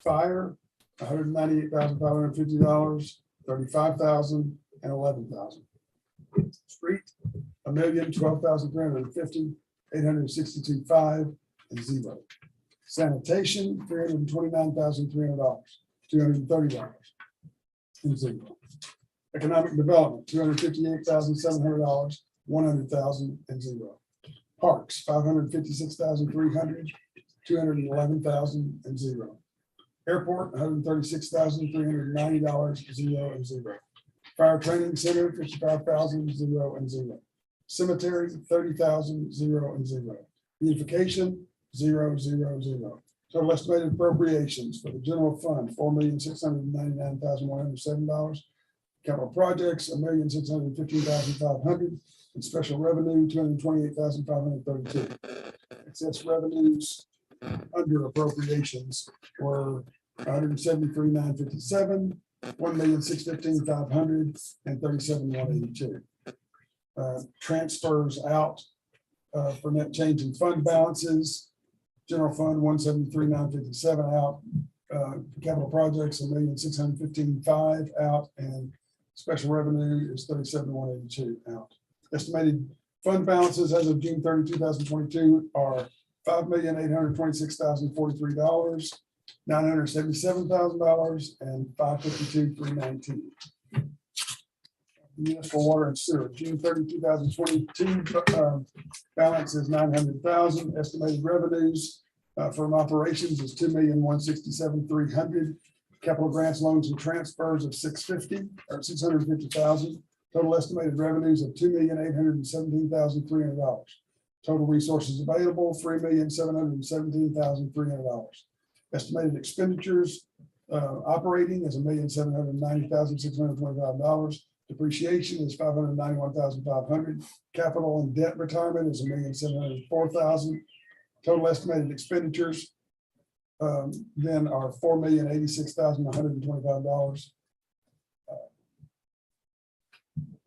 S6: Fire, $198,550. $35,000 and $11,000. Street, $1,012,350. $862,500 and 0. Sanitation, $329,300. $230 and 0. Economic development, $258,700. $100,000 and 0. Parks, $556,300. $211,000 and 0. Airport, $136,390. 0 and 0. Fire training center, $55,000. 0 and 0. Cemetery, $30,000. 0 and 0. Beautification, 0, 0, 0. Total estimated appropriations for the general fund, $4,699,107. Capital projects, $1,615,500. And special revenue, $228,532. Excess revenues under appropriations were $173,957, $1,615,500, and $37,182. Transfers out for net change in fund balances. General fund, $173,957 out. Capital projects, $1,615,500 out, and special revenue is $37,182 out. Estimated fund balances as of June 30, 2022 are $5,826,043, $977,000, and $552,319. Municipal water and sewer, June 30, 2022, balance is $900,000. Estimated revenues from operations is $2,167,300. Capital grants, loans, and transfers of $650,000. Total estimated revenues of $2,817,300. Total resources available, $3,717,300. Estimated expenditures operating is $1,790,625. Depreciation is $591,500. Capital and debt retirement is $1,704,000. Total estimated expenditures then are $4,086,125.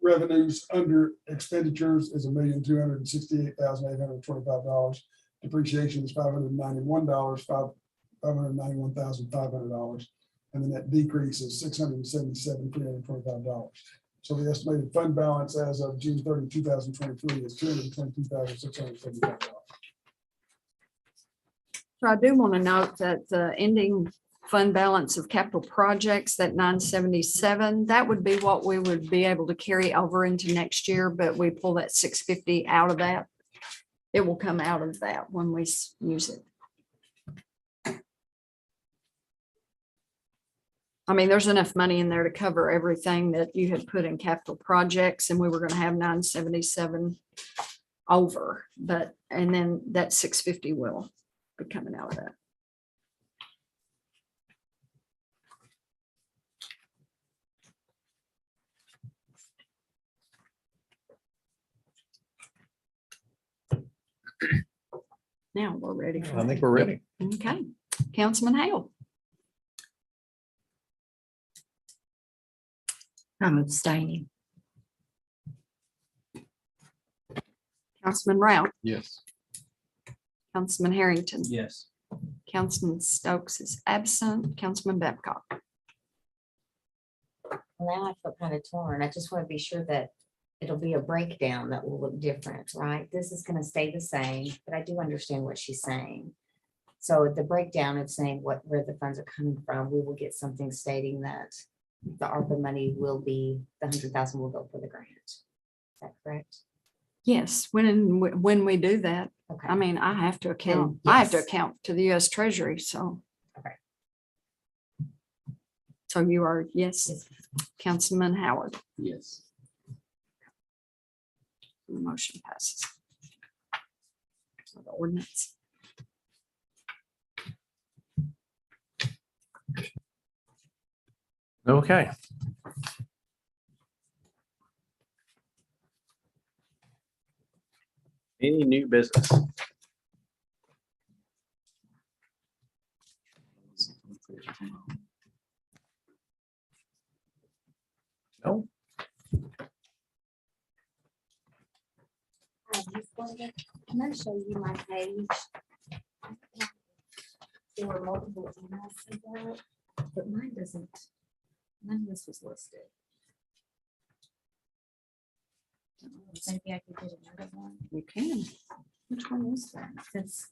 S6: Revenues under expenditures is $1,268,825. Depreciation is $591,500, and the net decrease is $677,325. So the estimated fund balance as of June 30, 2023 is $222,675.
S5: So I do want to note that the ending fund balance of capital projects, that 977, that would be what we would be able to carry over into next year, but we pull that 650 out of that. It will come out of that when we use it. I mean, there's enough money in there to cover everything that you had put in capital projects, and we were going to have 977 over, but, and then that 650 will be coming out of that. Now we're ready.
S1: I think we're ready.
S5: Okay, Councilman Hale.
S3: I'm abstaining.
S5: Councilman Round,
S9: Yes.
S5: Councilman Harrington,
S10: Yes.
S5: Councilman Stokes is absent, Councilman Babcock.
S3: Now I feel kind of torn. I just want to be sure that it'll be a breakdown that will look different, right? This is gonna stay the same, but I do understand what she's saying. So the breakdown of saying where the funds are coming from, we will get something stating that the ARPA money will be, the 100,000 will go for the grant. Is that correct?
S5: Yes, when we do that,
S3: Okay.
S5: I mean, I have to account,
S3: Then,
S5: I have to
S3: yes.
S5: account to the US Treasury, so.
S3: Okay.
S5: So you are, yes,
S3: Yes.
S5: Councilman Howard,
S7: Yes.
S5: the motion passes. So the ordinance.
S1: Okay. Any new business? No?
S3: Can I show you my page? There were multiple emails sent out, but mine doesn't, none of this was listed. Maybe I could get another one.
S5: You can.
S3: Which one is that? Since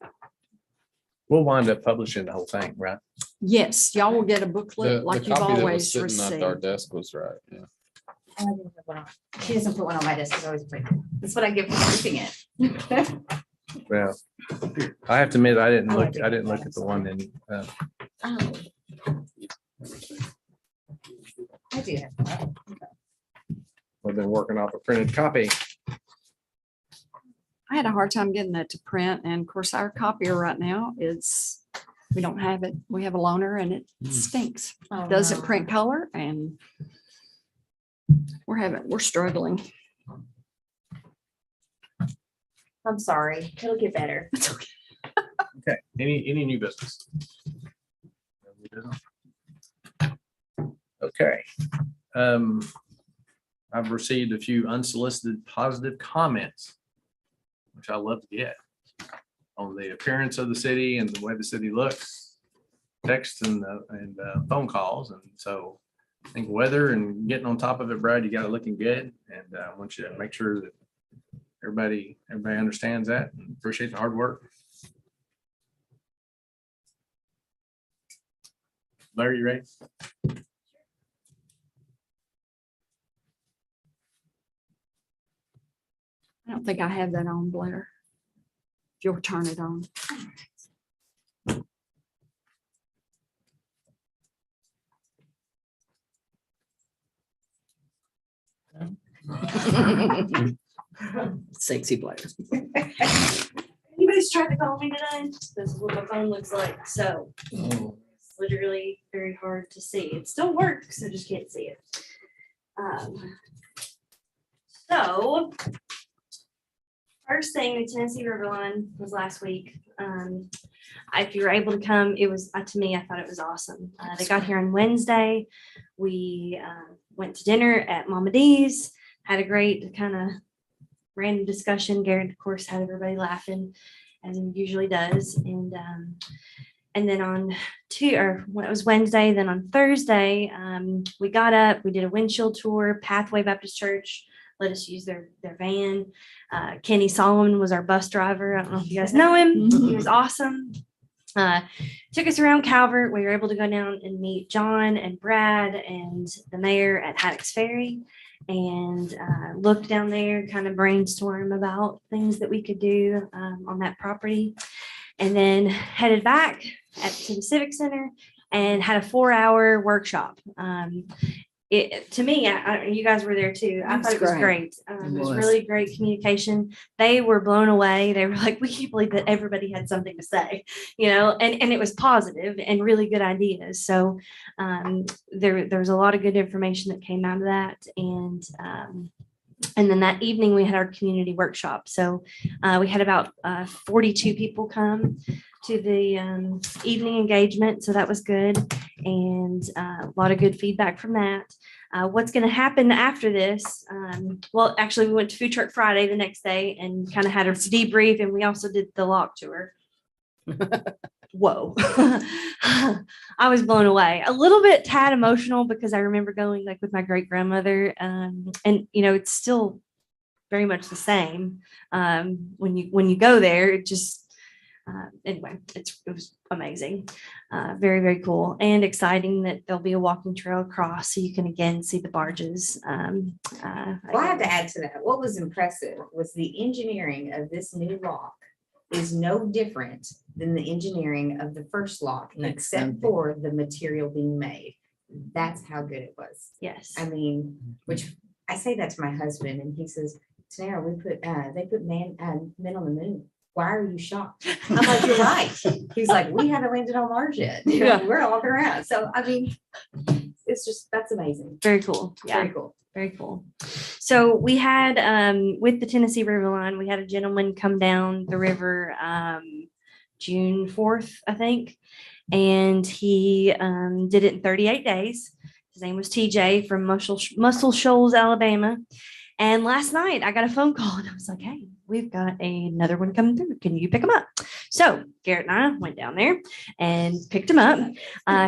S1: We'll wind up publishing the whole thing, right?
S5: Yes, y'all will get a booklet
S9: The
S5: like you've
S9: copy that was
S5: always
S9: sitting at our
S5: received.
S9: desk was right, yeah.
S3: I didn't put one on. She doesn't put one on my desk. It's always printed. That's what I get for keeping it.
S1: Well, I have to admit, I didn't
S3: I
S1: look,
S3: like to
S1: I
S3: get
S1: didn't look
S3: that,
S1: at the
S3: I'm
S1: one in,
S3: Oh. I do have that.
S1: I've been working off a printed copy.
S5: I had a hard time getting that to print, and of course, our copier right now is, we don't have it. We have a loaner and it stinks.
S3: Oh,
S5: Doesn't
S3: no.
S5: print color, and we're struggling.
S3: I'm sorry. It'll get better.
S5: It's okay.
S1: Okay, any new business? Okay. I've received a few unsolicited positive comments, which I love to get, on the appearance of the city and the way the city looks, texts and phone calls. And so I think weather and getting on top of it, Brad, you got it looking good. And I want you to make sure that everybody understands that and appreciate the hard work. Larry, you ready?
S5: I don't think I have that on, Blair. If you'll turn it on. Sexy Blair.
S4: Anybody's tried to call me today? This is what my phone looks like. So it's literally very hard to see. It still works. I just can't see it. So first thing, the Tennessee River Line was last week. If you were able to come, it was, to me, I thought it was awesome. They got here on Wednesday. We went to dinner at Mama D's, had a great kind of random discussion. Garrett, of course, had everybody laughing, as he usually does. And then on when it was Wednesday, then on Thursday, we got up, we did a windshield tour. Pathway Baptist Church let us use their van. Kenny Solomon was our bus driver. I don't know if you guys know him. He was awesome. Took us around Calvert. We were able to go down and meet John and Brad and the mayor at Haddock's Ferry, and look down there, kind of brainstorm about things that we could do on that property. And then headed back to the Civic Center and had a 4-hour workshop. To me, you guys were there too. I thought it was great. It was really great communication. They were blown away. They were like, we can't believe that everybody had something to say, and it was positive and really good ideas. So there was a lot of good information that came out of that. And then that evening we had our community workshop. So we had about 42 people come to the evening engagement. So that was good. And a lot of good feedback from that. What's going to happen after this? Well, actually we went to Food Truck Friday the next day and kind of had a debrief, and we also did the lock tour. Whoa. I was blown away, a little bit tad emotional, because I remember going like with my great grandmother, and it's still very much the same. When you go there, it just, anyway, it was amazing. Very, very cool and exciting that there'll be a walking trail across so you can again see the barges.
S3: Well, I have to add to that. What was impressive was the engineering of this new lock is no different than the engineering of the first lock, except for the material being made. That's how good it was.
S4: Yes.
S3: I mean, which I say that to my husband and he says, Tanara, they put men on the moon. Why are you shocked? I'm like, you're right. He's like, we haven't landed on Mars yet. You know,
S4: Yeah.
S3: we're walking around. So, I mean, it's just, that's amazing.
S4: Very cool. Yeah.
S3: Very cool.
S4: Very cool. So we had, with the Tennessee River Line, we had a gentleman come down the river, June 4th, I think. And he, did it in 38 days. His name was TJ from Muscle Shoals, Alabama. And last night I got a phone call and I was like, hey, we've got another one coming through. Can you pick him up? So Garrett and I went down there and picked him up.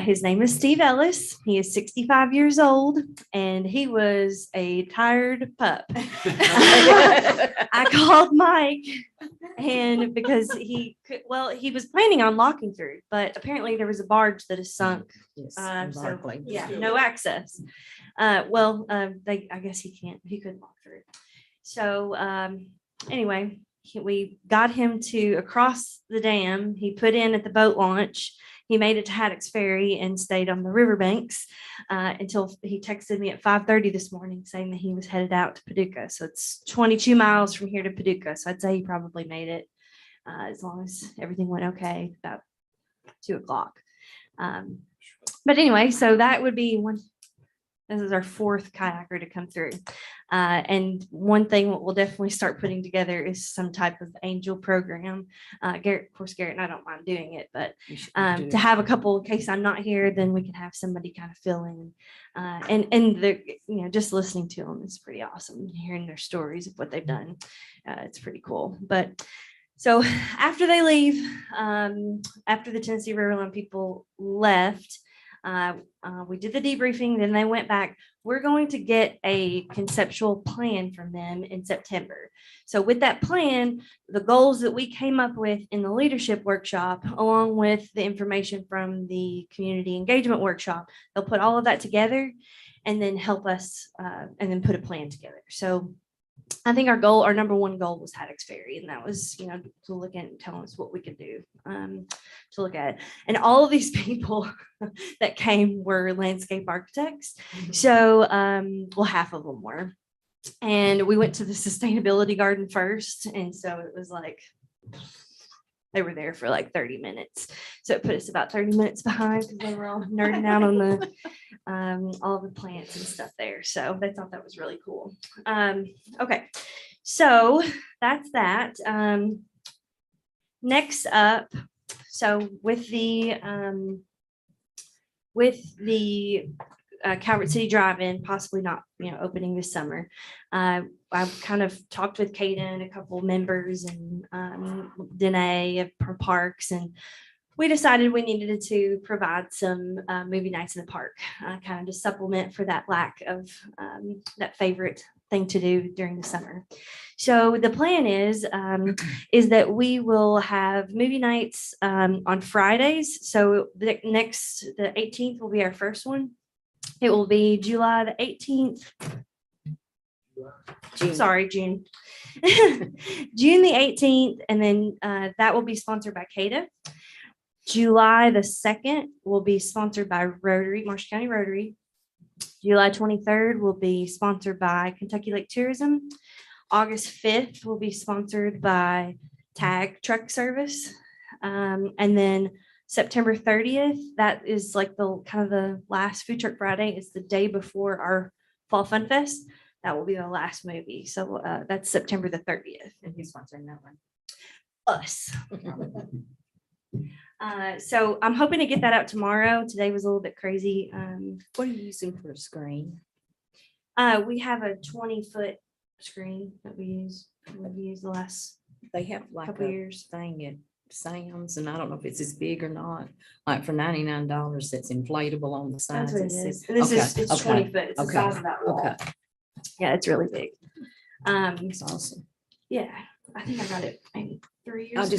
S4: His name is Steve Ellis. He is 65 years old and he was a tired pup. I called Mike and because he was planning on walking through, but apparently there was a barge that is sunk. So yeah, no access. I guess he couldn't walk through. So anyway, we got him to across the dam. He put in at the boat launch. He made it to Haddock's Ferry and stayed on the riverbanks until he texted me at 5:30 this morning saying that he was headed out to Paducah. So it's 22 miles from here to Paducah. So I'd say he probably made it as long as everything went okay, about 2:00. But anyway, so that would be one. This is our fourth kayaker to come through. And one thing what we'll definitely start putting together is some type of angel program. Garrett and I don't mind doing it, but to have a couple in case I'm not here, then we can have somebody kind of fill in. And the, just listening to them is pretty awesome. Hearing their stories of what they've done. It's pretty cool. But so after they leave, after the Tennessee River Line people left, we did the debriefing, then they went back. We're going to get a conceptual plan from them in September. So with that plan, the goals that we came up with in the leadership workshop, along with the information from the community engagement workshop, they'll put all of that together and then help us and then put a plan together. So I think our number one goal was Haddock's Ferry, and that was, to look at and tell us what we could do to look at it. And all of these people that came were landscape architects. So, half of them were. And we went to the sustainability garden first. And so it was like, they were there for like 30 minutes. So it put us about 30 minutes behind because they were all nerding out on the all the plants and stuff there. So they thought that was really cool. Okay, so that's that. Next up, so with the Calvert City Drive-In possibly not, opening this summer. I've kind of talked with Kaden, a couple members, and Danae from Parks, and we decided we needed to provide some movie nights in the park, kind of to supplement for that lack of that favorite thing to do during the summer. So the plan is that we will have movie nights on Fridays. So the 18th will be our first one. It will be July the 18th. June. June the 18th. And then that will be sponsored by CADA. July the 2nd will be sponsored by Rotary, Marshall County Rotary. July 23rd will be sponsored by Kentucky Lake Tourism. August 5th will be sponsored by Tag Truck Service. And then September 30th, that is like the last Food Truck Friday. It's the day before our Fall Fun Fest. That will be the last movie. So that's September the 30th.
S3: And who's sponsoring that one?
S4: Us. So I'm hoping to get that out tomorrow. Today was a little bit crazy.
S2: What are you using for a screen?
S4: We have a 20-foot screen that we use. We've used the last
S2: They have like
S4: couple
S2: a
S4: years.
S2: thing at Sam's, and I don't know if it's as big or not, like for $99 that's inflatable on the
S4: That's
S2: sides.
S4: what it
S2: It
S4: is.
S2: says-
S4: And this
S2: Okay,
S4: is, it's
S2: okay,
S4: 20 foot. It's the
S2: okay,
S4: size of that wall.
S2: Okay.
S4: Yeah, it's really big.
S2: It's awesome.
S4: Yeah, I think I got it maybe 3 years ago.
S2: I was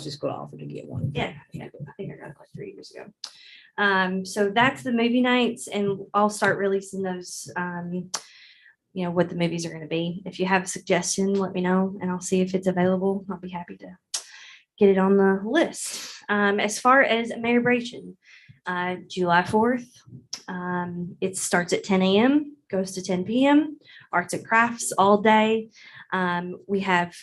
S2: just going to offer to get one.
S4: Yeah, I think I got it like 3 years ago. So that's the movie nights, and I'll start releasing those, what the movies are gonna be. If you have a suggestion, let me know, and I'll see if it's available. I'll be happy to get it on the list. As far as Ameribration, July 4th, it starts at 10 a.m., goes to 10 p.m., arts and crafts all day. We have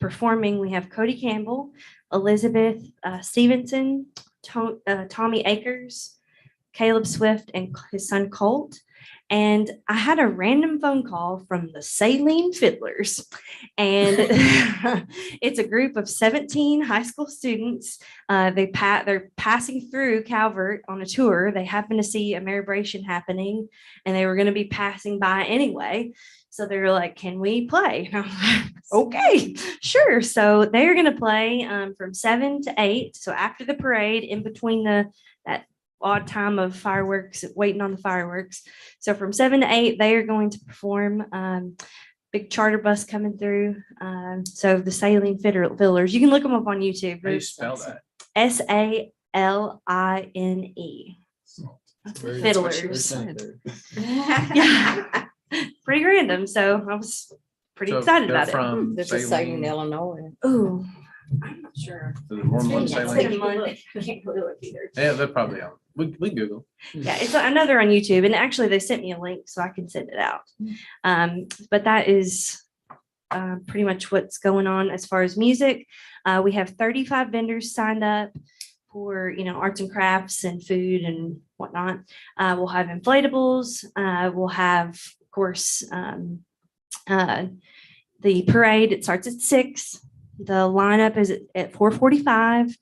S4: Cody Campbell, Elizabeth Stevenson, Tommy Akers, Caleb Swift, and his son Colt. And I had a random phone call from the Saline Fiddlers, and it's a group of 17 high school students. They're passing through Calvert on a tour. They happen to see Ameribration happening, and they were going to be passing by anyway. So they were like, "Can we play?" And I'm like, "Okay, sure." So they're going to play from 7 to 8. So after the parade, in between that odd time of fireworks, waiting on the fireworks. So from 7 to 8, they are going to perform. Big charter bus coming through. So the Saline Fiddlers, you can look them up on YouTube.
S1: How do you spell that?
S2: SALINE.
S9: Very
S2: Fiddlers.
S9: center.
S2: Yeah. Pretty random. So I was pretty
S1: So
S2: excited
S1: they're
S2: about it.
S1: from
S2: There's a Saline,
S1: Saline.
S2: Illinois. Ooh, I'm not sure.
S1: So there's more than one
S2: It's
S1: Saline?
S2: like Monday. I can't really look either.
S1: Yeah, they're probably on. We Google.
S2: Yeah, I know they're on YouTube, and actually they sent me a link so I can send it out. But that is pretty much what's going on as far as music. We have 35 vendors signed up for arts and crafts and food and whatnot. We'll have inflatables. We'll have, of course, the parade. It starts at 6. The lineup is at 4:45.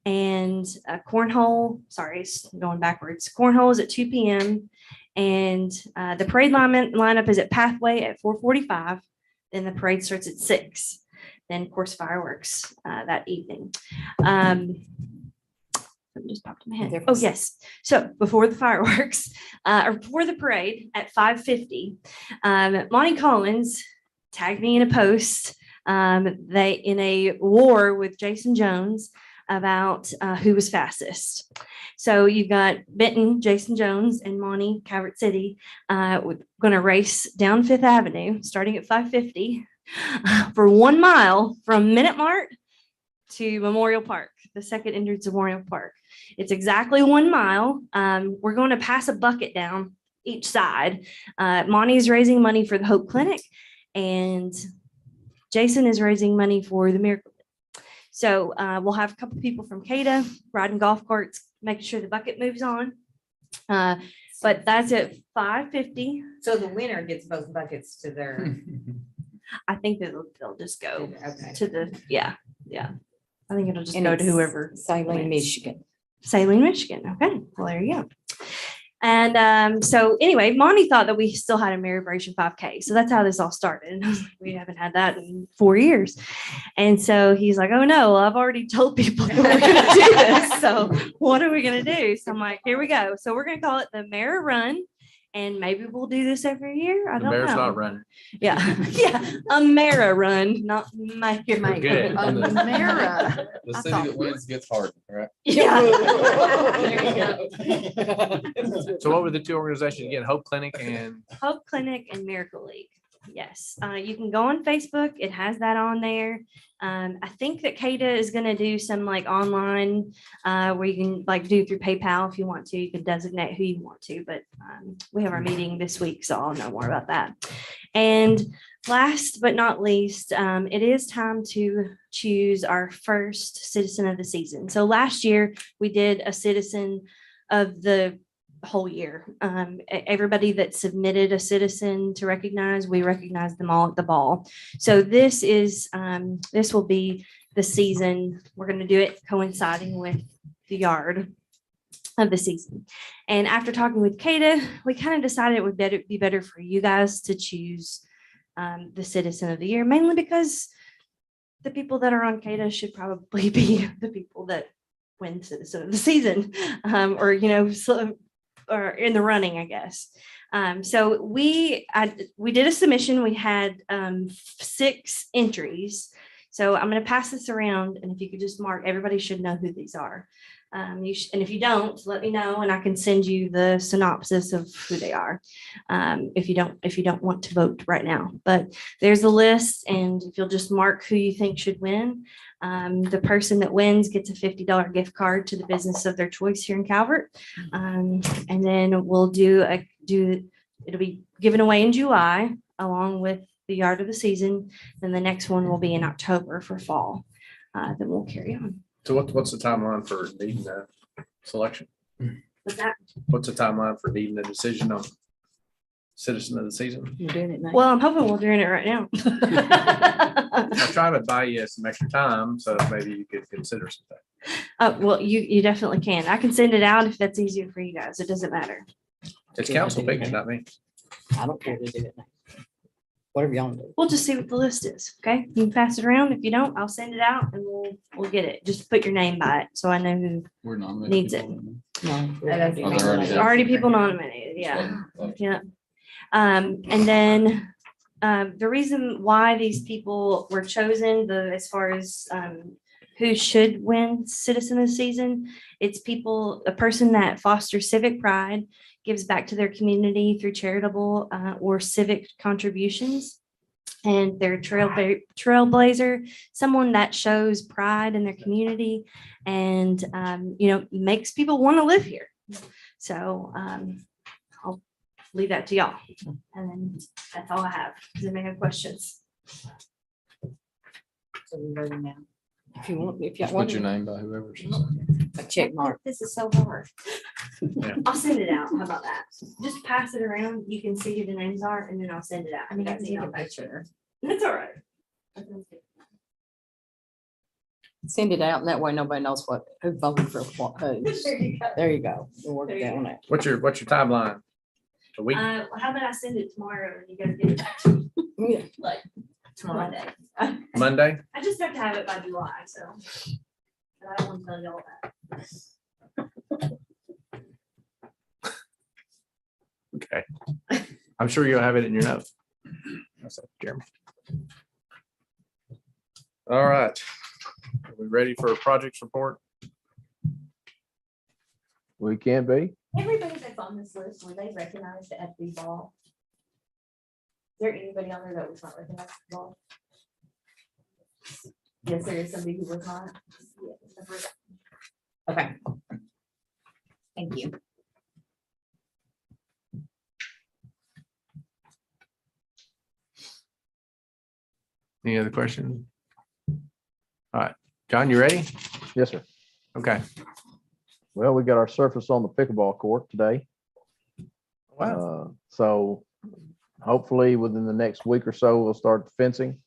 S2: And cornhole, sorry, it's going backwards. Cornhole is at 2 p.m. And the parade lineup is at Pathway at 4:45. Then the parade starts at 6. Then, of course, fireworks that evening. Something just popped in my head. Oh, yes. So before the fireworks, or before the parade at 5:50, Monty Collins tagged me in a post. They in a war with Jason Jones about who was fastest. So you've got Benton, Jason Jones, and Monty, Calvert City, going to race down Fifth Avenue, starting at 5:50 for 1 mile from Minute Mart to Memorial Park, the second entrance of Memorial Park. It's exactly 1 mile. We're going to pass a bucket down each side. Monty's raising money for the Hope Clinic, and Jason is raising money for the Miracle. So we'll have a couple people from CADA riding golf carts, making sure the bucket moves on. But that's at 5:50. So the winner gets both buckets to their.
S4: I think that they'll just go
S2: Okay.
S4: to the, yeah. I think it'll just
S2: And
S4: go to
S2: it's
S4: whoever.
S2: Saline,
S4: wins.
S2: Michigan.
S4: Saline, Michigan. Okay, well, there you go. And so anyway, Monty thought that we still had a Ameribration 5K. So that's how this all started. We haven't had that in 4 years. And so he's like, "Oh no, well, I've already told people that we're going to do this. So what are we going to do?" So I'm like, "Here we go." So we're going to call it the Mara Run. And maybe we'll do this every year. I
S1: The
S4: don't
S1: bear's
S4: know.
S1: not running.
S4: Yeah. Yeah. A Mara Run, not my.
S1: Good.
S3: Amera.
S9: The city that wins gets hardened, right?
S4: Yeah. There you go.
S1: So what were the two organizations again? Hope Clinic and
S4: Hope Clinic and Miracle League. Yes, you can go on Facebook. It has that on there. I think that CADA is going to do some like online where you can like do through PayPal if you want to. You can designate who you want to, but we have our meeting this week, so I'll know more about that. And last but not least, it is time to choose our first citizen of the season. So last year we did a citizen of the whole year. Everybody that submitted a citizen to recognize, we recognize them all at the ball. So this will be the season. We're going to do it coinciding with the yard of the season. And after talking with CADA, we kind of decided it would be better for you guys to choose the citizen of the year, mainly because the people that are on CADA should probably be the people that win citizen of the season, or or in the running, I guess. So we did a submission. We had 6 entries. So I'm going to pass this around, and if you could just mark, everybody should know who these are. And if you don't, let me know, and I can send you the synopsis of who they are. If you don't want to vote right now, but there's a list, and if you'll just mark who you think should win. The person that wins gets a $50 gift card to the business of their choice here in Calvert. And then we'll it'll be given away in July along with the yard of the season. Then the next one will be in October for fall. Then we'll carry on.
S1: So what's the timeline for needing that selection?
S4: With that,
S1: What's the timeline for needing a decision on citizen of the season?
S2: You're doing it now.
S4: well, I'm hoping we're doing it right now.
S1: I'm trying to buy you some extra time, so maybe you could consider something.
S4: Well, you definitely can. I can send it out if that's easier for you guys. It doesn't matter.
S1: It's council picking, not me.
S2: I don't care to do it now. Whatever you want to do.
S4: We'll just see what the list is. Okay, you can pass it around. If you don't, I'll send it out and we'll get it. Just put your name by it so I know who
S9: We're nominating.
S4: needs it.
S2: No.
S4: Already people nominated. Yeah. Yeah. And then the reason why these people were chosen, as far as who should win Citizen of the Season, it's a person that fosters civic pride, gives back to their community through charitable or civic contributions, and they're a trailblazer, someone that shows pride in their community and makes people want to live here. So I'll leave that to y'all. And then that's all I have. Does anybody have questions?
S2: So we're voting now. If you want,
S9: Just put your name by whoever's.
S2: a check mark.
S4: This is so hard.
S1: Yeah.
S4: I'll send it out. How about that? Just pass it around. You can see who the names are, and then I'll send it out.
S2: I mean, I
S4: That's
S2: take a
S4: email.
S2: picture.
S4: That's all right.
S2: Send it out, and that way nobody knows who voted for what. Who.
S4: There you go.
S2: There you go. We'll work
S4: There
S2: it
S4: you
S2: out on that.
S1: What's your timeline? A week?
S4: How about I send it tomorrow and you guys get it back to me,
S2: Yeah.
S4: like Monday?
S1: Monday?
S4: I just have to have it by July, so. But I don't want to tell you all that.
S1: Okay. I'm sure you'll have it in your notes. That's up, Jeremy. All right. Are we ready for a projects report?
S8: We can be.
S4: Everybody that's on this list, were they recognized at the ball? Is there anybody on there that was not recognized at the ball? Yes, there is somebody who was not.
S2: Okay. Thank you.
S1: Any other questions? All right, John, you ready?
S8: Yes, sir.
S1: Okay.
S8: Well, we got our surface on the pickleball court today.
S1: Wow.
S8: So hopefully within the next week or so, we'll start the fencing.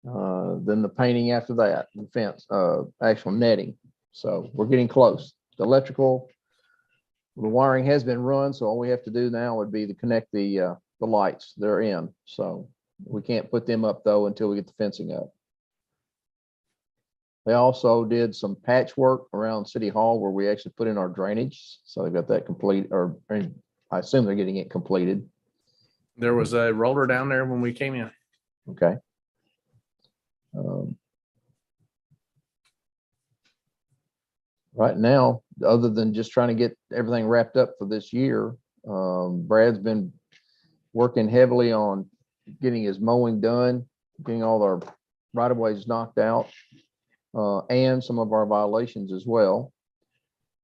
S8: Then the painting after that, the fence, actual netting. So we're getting close. The electrical, the wiring has been run, so all we have to do now would be to connect the lights they're in. So we can't put them up though until we get the fencing up. They also did some patchwork around City Hall where we actually put in our drainage. So they got that complete, or I assume they're getting it completed.
S1: There was a roller down there when we came in.
S8: Okay. Right now, other than just trying to get everything wrapped up for this year, Brad's been working heavily on getting his mowing done, getting all our right of ways knocked out, and some of our violations as well.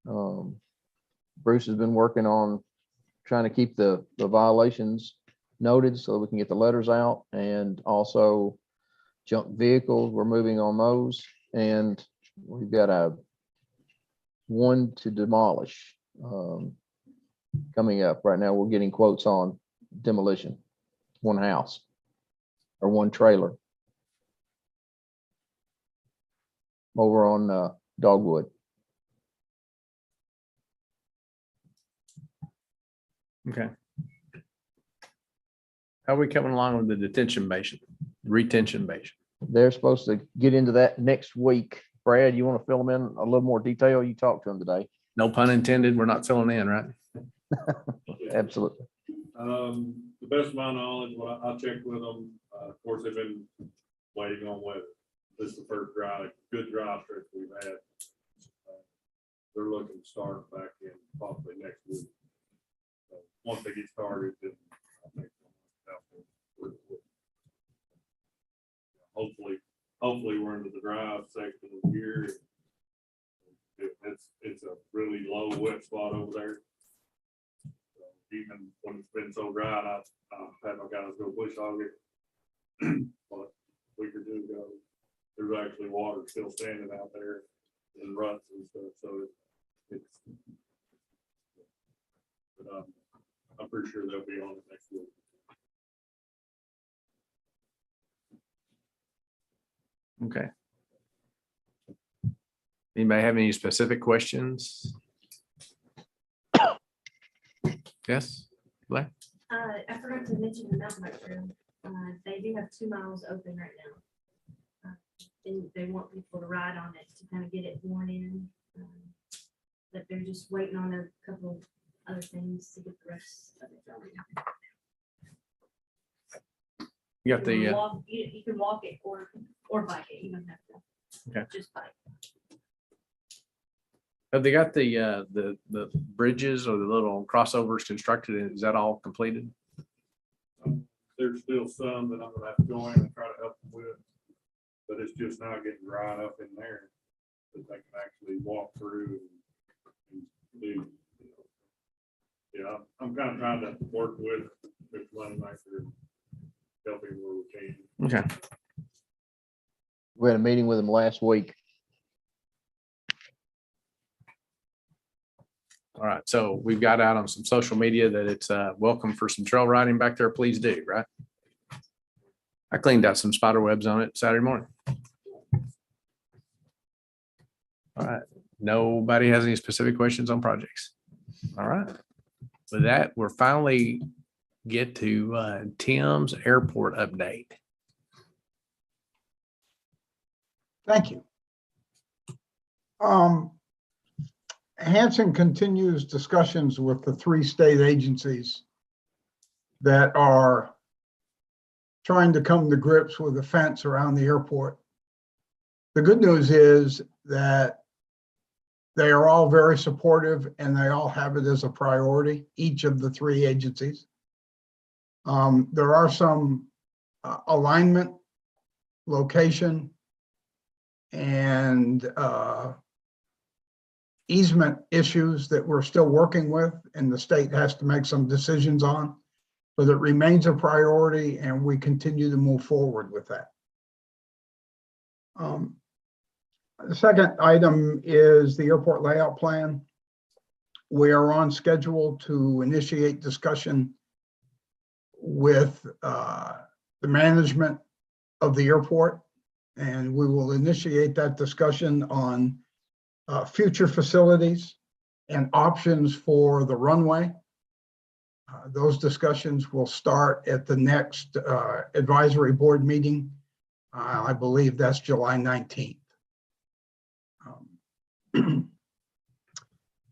S8: Bruce has been working on trying to keep the violations noted so that we can get the letters out, and also junk vehicles, we're moving on those, and we've got one to demolish coming up. Right now, we're getting quotes on demolition, one house or one trailer over on Dogwood.
S1: Okay. How are we coming along with the detention basin, retention basin?
S8: They're supposed to get into that next week. Brad, you want to fill them in a little more detail? You talked to them today.
S1: No pun intended. We're not filling in, right?
S8: Absolutely.
S10: The best of my knowledge, well, I checked with them, of course, they've been waiting on weather. This is the first good dry stretch we've had. They're looking to start back in possibly next week. So once they get started, then I think hopefully we're into the dry section of the year. It's a really low wet spot over there. So even when it's been so dry, I've had my guys go bush hog it. But a week or two ago, there's actually water still standing out there in ruts and stuff, so it's. But I'm pretty sure they'll be on it next week.
S1: Okay. Anybody have any specific questions? Yes, Blair?
S4: I forgot to mention the mountain bike trail. They do have 2 miles open right now. And they want people to ride on it to kind of get it worn in. But they're just waiting on a couple of other things to get the rest of it going.
S1: You got the,
S4: You can walk it or bike it. You don't have to.
S1: Okay.
S4: Just bike.
S1: have they got the bridges or the little crossovers constructed? Is that all completed?
S10: There's still some that I'm gonna have to go in and try to help them with, but it's just now getting dry enough in there that they can actually walk through and do. You know. Yeah, I'm kind of trying to work with Moneymaker, helping where we can.
S1: Okay.
S8: We had a meeting with them last week.
S1: All right. So we've got out on some social media that it's welcome for some trail riding back there. Please do, right? I cleaned out some spider webs on it Saturday morning. All right. Nobody has any specific questions on projects. All right. With that, we're finally get to Tim's airport update.
S11: Thank you. Hanson continues discussions with the 3 state agencies that are trying to come to grips with the fence around the airport. The good news is that they are all very supportive and they all have it as a priority, each of the 3 agencies. There are some alignment, location, and easement issues that we're still working with, and the state has to make some decisions on, but it remains a priority and we continue to move forward with that. The second item is the airport layout plan. We are on schedule to initiate discussion with the management of the airport, and we will initiate that discussion on future facilities and options for the runway. Those discussions will start at the next advisory board meeting. I believe that's July 19th.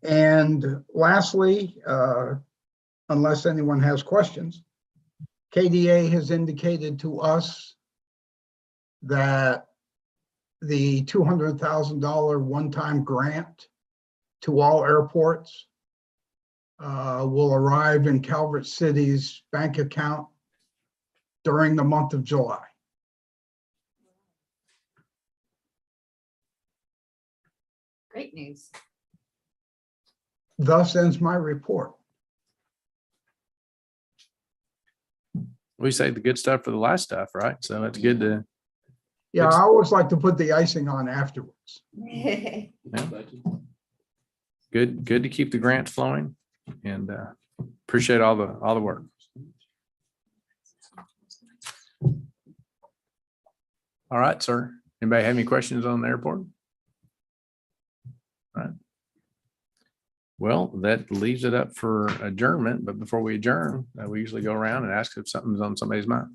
S11: And lastly, unless anyone has questions, KDA has indicated to us that the $200,000 one-time grant to all airports will arrive in Calvert City's bank account during the month of July.
S2: Great news.
S11: Thus ends my report.
S1: We say the good stuff for the last stuff, right? So it's good to,
S11: Yeah, I always like to put the icing on afterwards.
S1: good to keep the grant flowing, and appreciate all the work. All right, sir. Anybody have any questions on the airport? All right. Well, that leaves it up for adjournment, but before we adjourn, we usually go around and ask if something's on somebody's mind.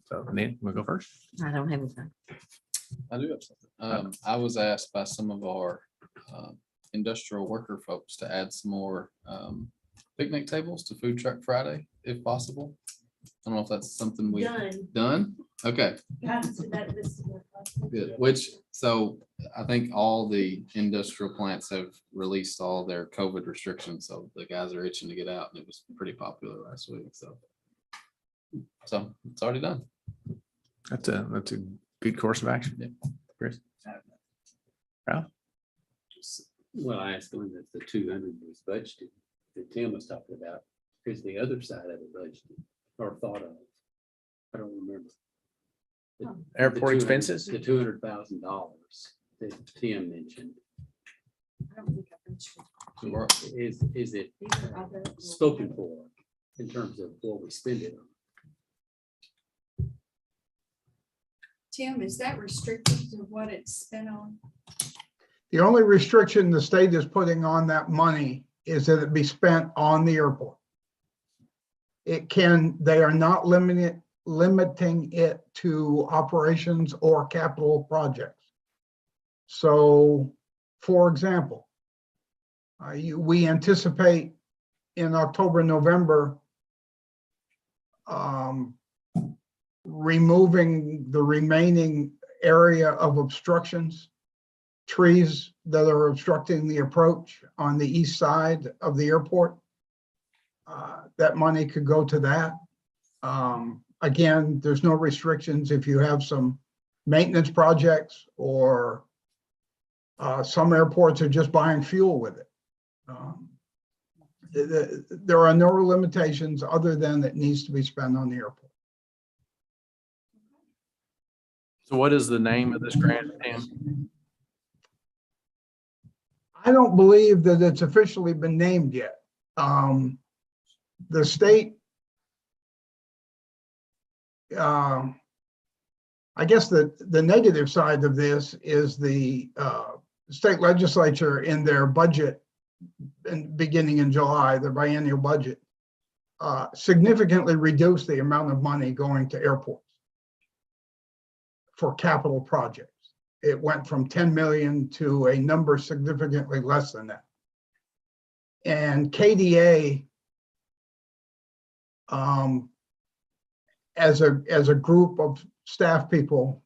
S1: So, Nate, we'll go first.
S2: I don't have anything.
S9: I do have something. I was asked by some of our industrial worker folks to add some more picnic tables to Food Truck Friday, if possible. I don't know if that's something we
S4: Done.
S9: done. Okay, good. Which, so I think all the industrial plants have released all their COVID restrictions, so the guys are itching to get out, and it was pretty popular last week, so. So it's already done.
S1: That's a good course of action. Chris? Ralph?
S7: Well, I asked him if the 200 was budgeted, that Tim was talking about, is the other side of it budgeted or thought of? I don't remember. The
S1: Airport
S7: 200
S1: expenses?
S7: The $200,000 that Tim mentioned,
S5: I don't think I've been sure.
S9: So we're-
S7: is it spoken for in terms of what we spend it on?
S5: Tim, is that restricted to what it's spent on?
S11: The only restriction the state is putting on that money is that it be spent on the airport. They are not limiting it to operations or capital projects. So, for example, we anticipate in October, November, removing the remaining area of obstructions, trees that are obstructing the approach on the east side of the airport. That money could go to that. Again, there's no restrictions if you have some maintenance projects or some airports are just buying fuel with it. There are no limitations other than it needs to be spent on the airport.
S1: So what is the name of this grant, Tim?
S11: I don't believe that it's officially been named yet. The state, I guess the negative side of this is the state legislature in their budget beginning in July, their biennial budget, significantly reduced the amount of money going to airports for capital projects. It went from 10 million to a number significantly less than that. And KDA, as a group of staff people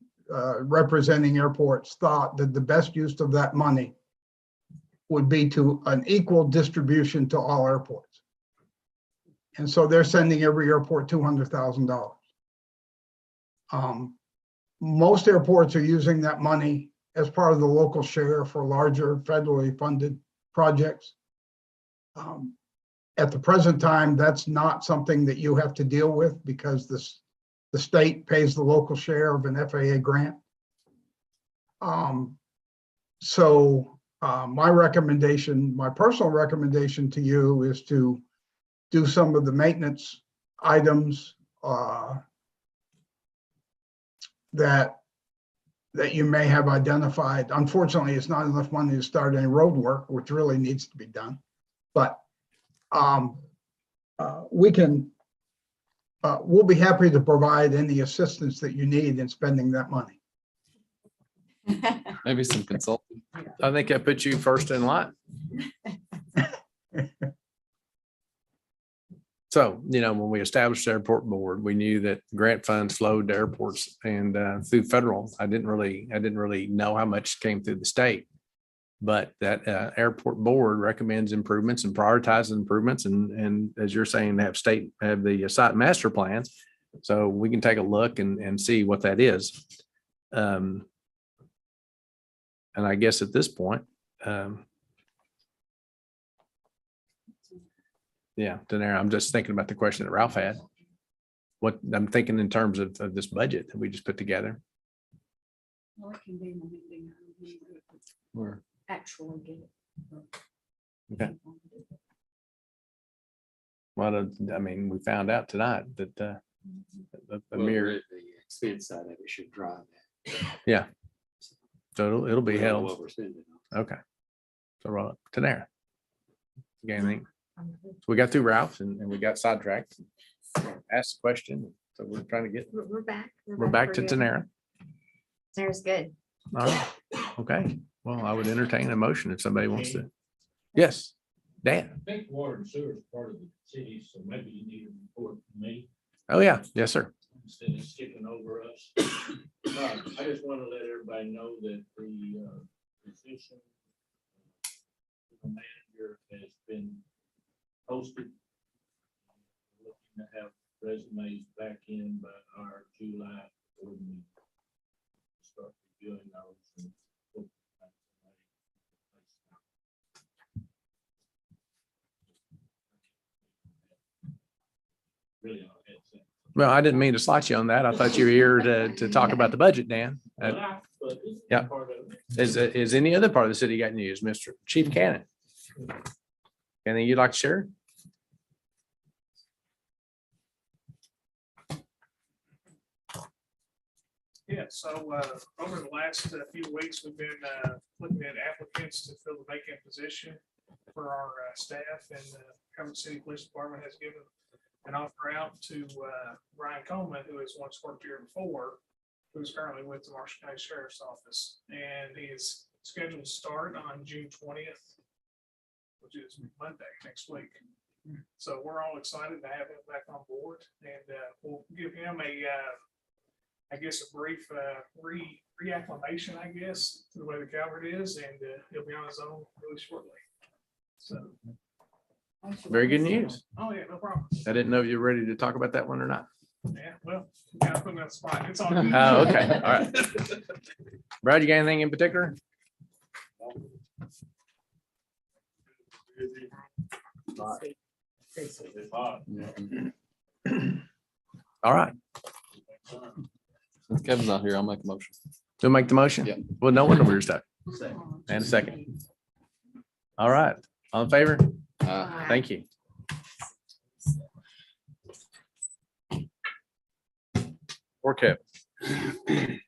S11: representing airports, thought that the best use of that money would be to an equal distribution to all airports. And so they're sending every airport $200,000. Most airports are using that money as part of the local share for larger federally funded projects. At the present time, that's not something that you have to deal with because the state pays the local share of an FAA grant. So my recommendation, my personal recommendation to you is to do some of the maintenance items that you may have identified. Unfortunately, it's not enough money to start any road work, which really needs to be done. But we'll be happy to provide any assistance that you need in spending that money.
S9: Maybe some consulting.
S1: I think I put you first in line. So, when we established the airport board, we knew that grant funds flowed to airports and through federal. I didn't really know how much came through the state. But that airport board recommends improvements and prioritizes improvements. And as you're saying, they have the site master plans. So we can take a look and see what that is. And I guess at this point, yeah, Danara, I'm just thinking about the question that Ralph had. What I'm thinking in terms of this budget that we just put together.
S5: Well, it can be an amending.
S1: Where-
S5: Actually get it.
S1: Okay. Well, we found out tonight that the
S7: Well,
S1: mere,
S7: the expense side of it should drive that.
S1: yeah. So it'll be
S7: We know
S1: held.
S7: what we're spending on.
S1: Okay. So Tanera. You got anything? So we got through Ralph's and we got sidetracked. Asked the question. So we're trying to get,
S3: We're back.
S1: we're back to
S3: for you.
S1: Tanera.
S3: Tanera's good.
S1: All right. Okay. Well, I would entertain a motion if somebody wants to Yes, Dan.
S12: I think water and sewer is part of the city, so maybe you need a report from me
S1: Oh, yeah. Yes, sir.
S12: instead of skipping over us. I just want to let everybody know that the position manager has been posted. Looking to have resumes back in by our July board meeting. Start reviewing those. And really all I had to say.
S1: Well, I didn't mean to slight you on that. I thought you were here to talk about the budget, Dan.
S12: But it's
S1: yeah.
S12: part of it.
S1: Is any other part of the city got news, Mr. Chief Cannon? Anything you'd like to share?
S13: Yeah, so over the last few weeks, we've been looking at applicants to fill the vacant position for our staff, and the Calvert City Police Department has given an offer out to Brian Coleman, who has once worked here before, who's currently with the Marshall County Sheriff's Office, and he is scheduled to start on June 20th, which is Monday next week. So we're all excited to have him back on board, and we'll give him I guess a brief reacclimation, I guess, to the way the Calvert is, and he'll be on his own really shortly. So,
S1: Very good news.
S13: oh yeah, no problem.
S1: I didn't know if you were ready to talk about that one or not.
S13: Yeah, well, kind of put me on the spot. It's all good.
S1: Oh, okay. All right. Brad, you got anything in particular?
S12: It's hot.
S1: All right.
S9: Since Kevin's not here, I'll make a motion.
S1: We'll make the motion.
S9: Yeah.
S1: Well, no wonder we were stuck. And a second. All right. All in favor? Thank you. Or Kevin.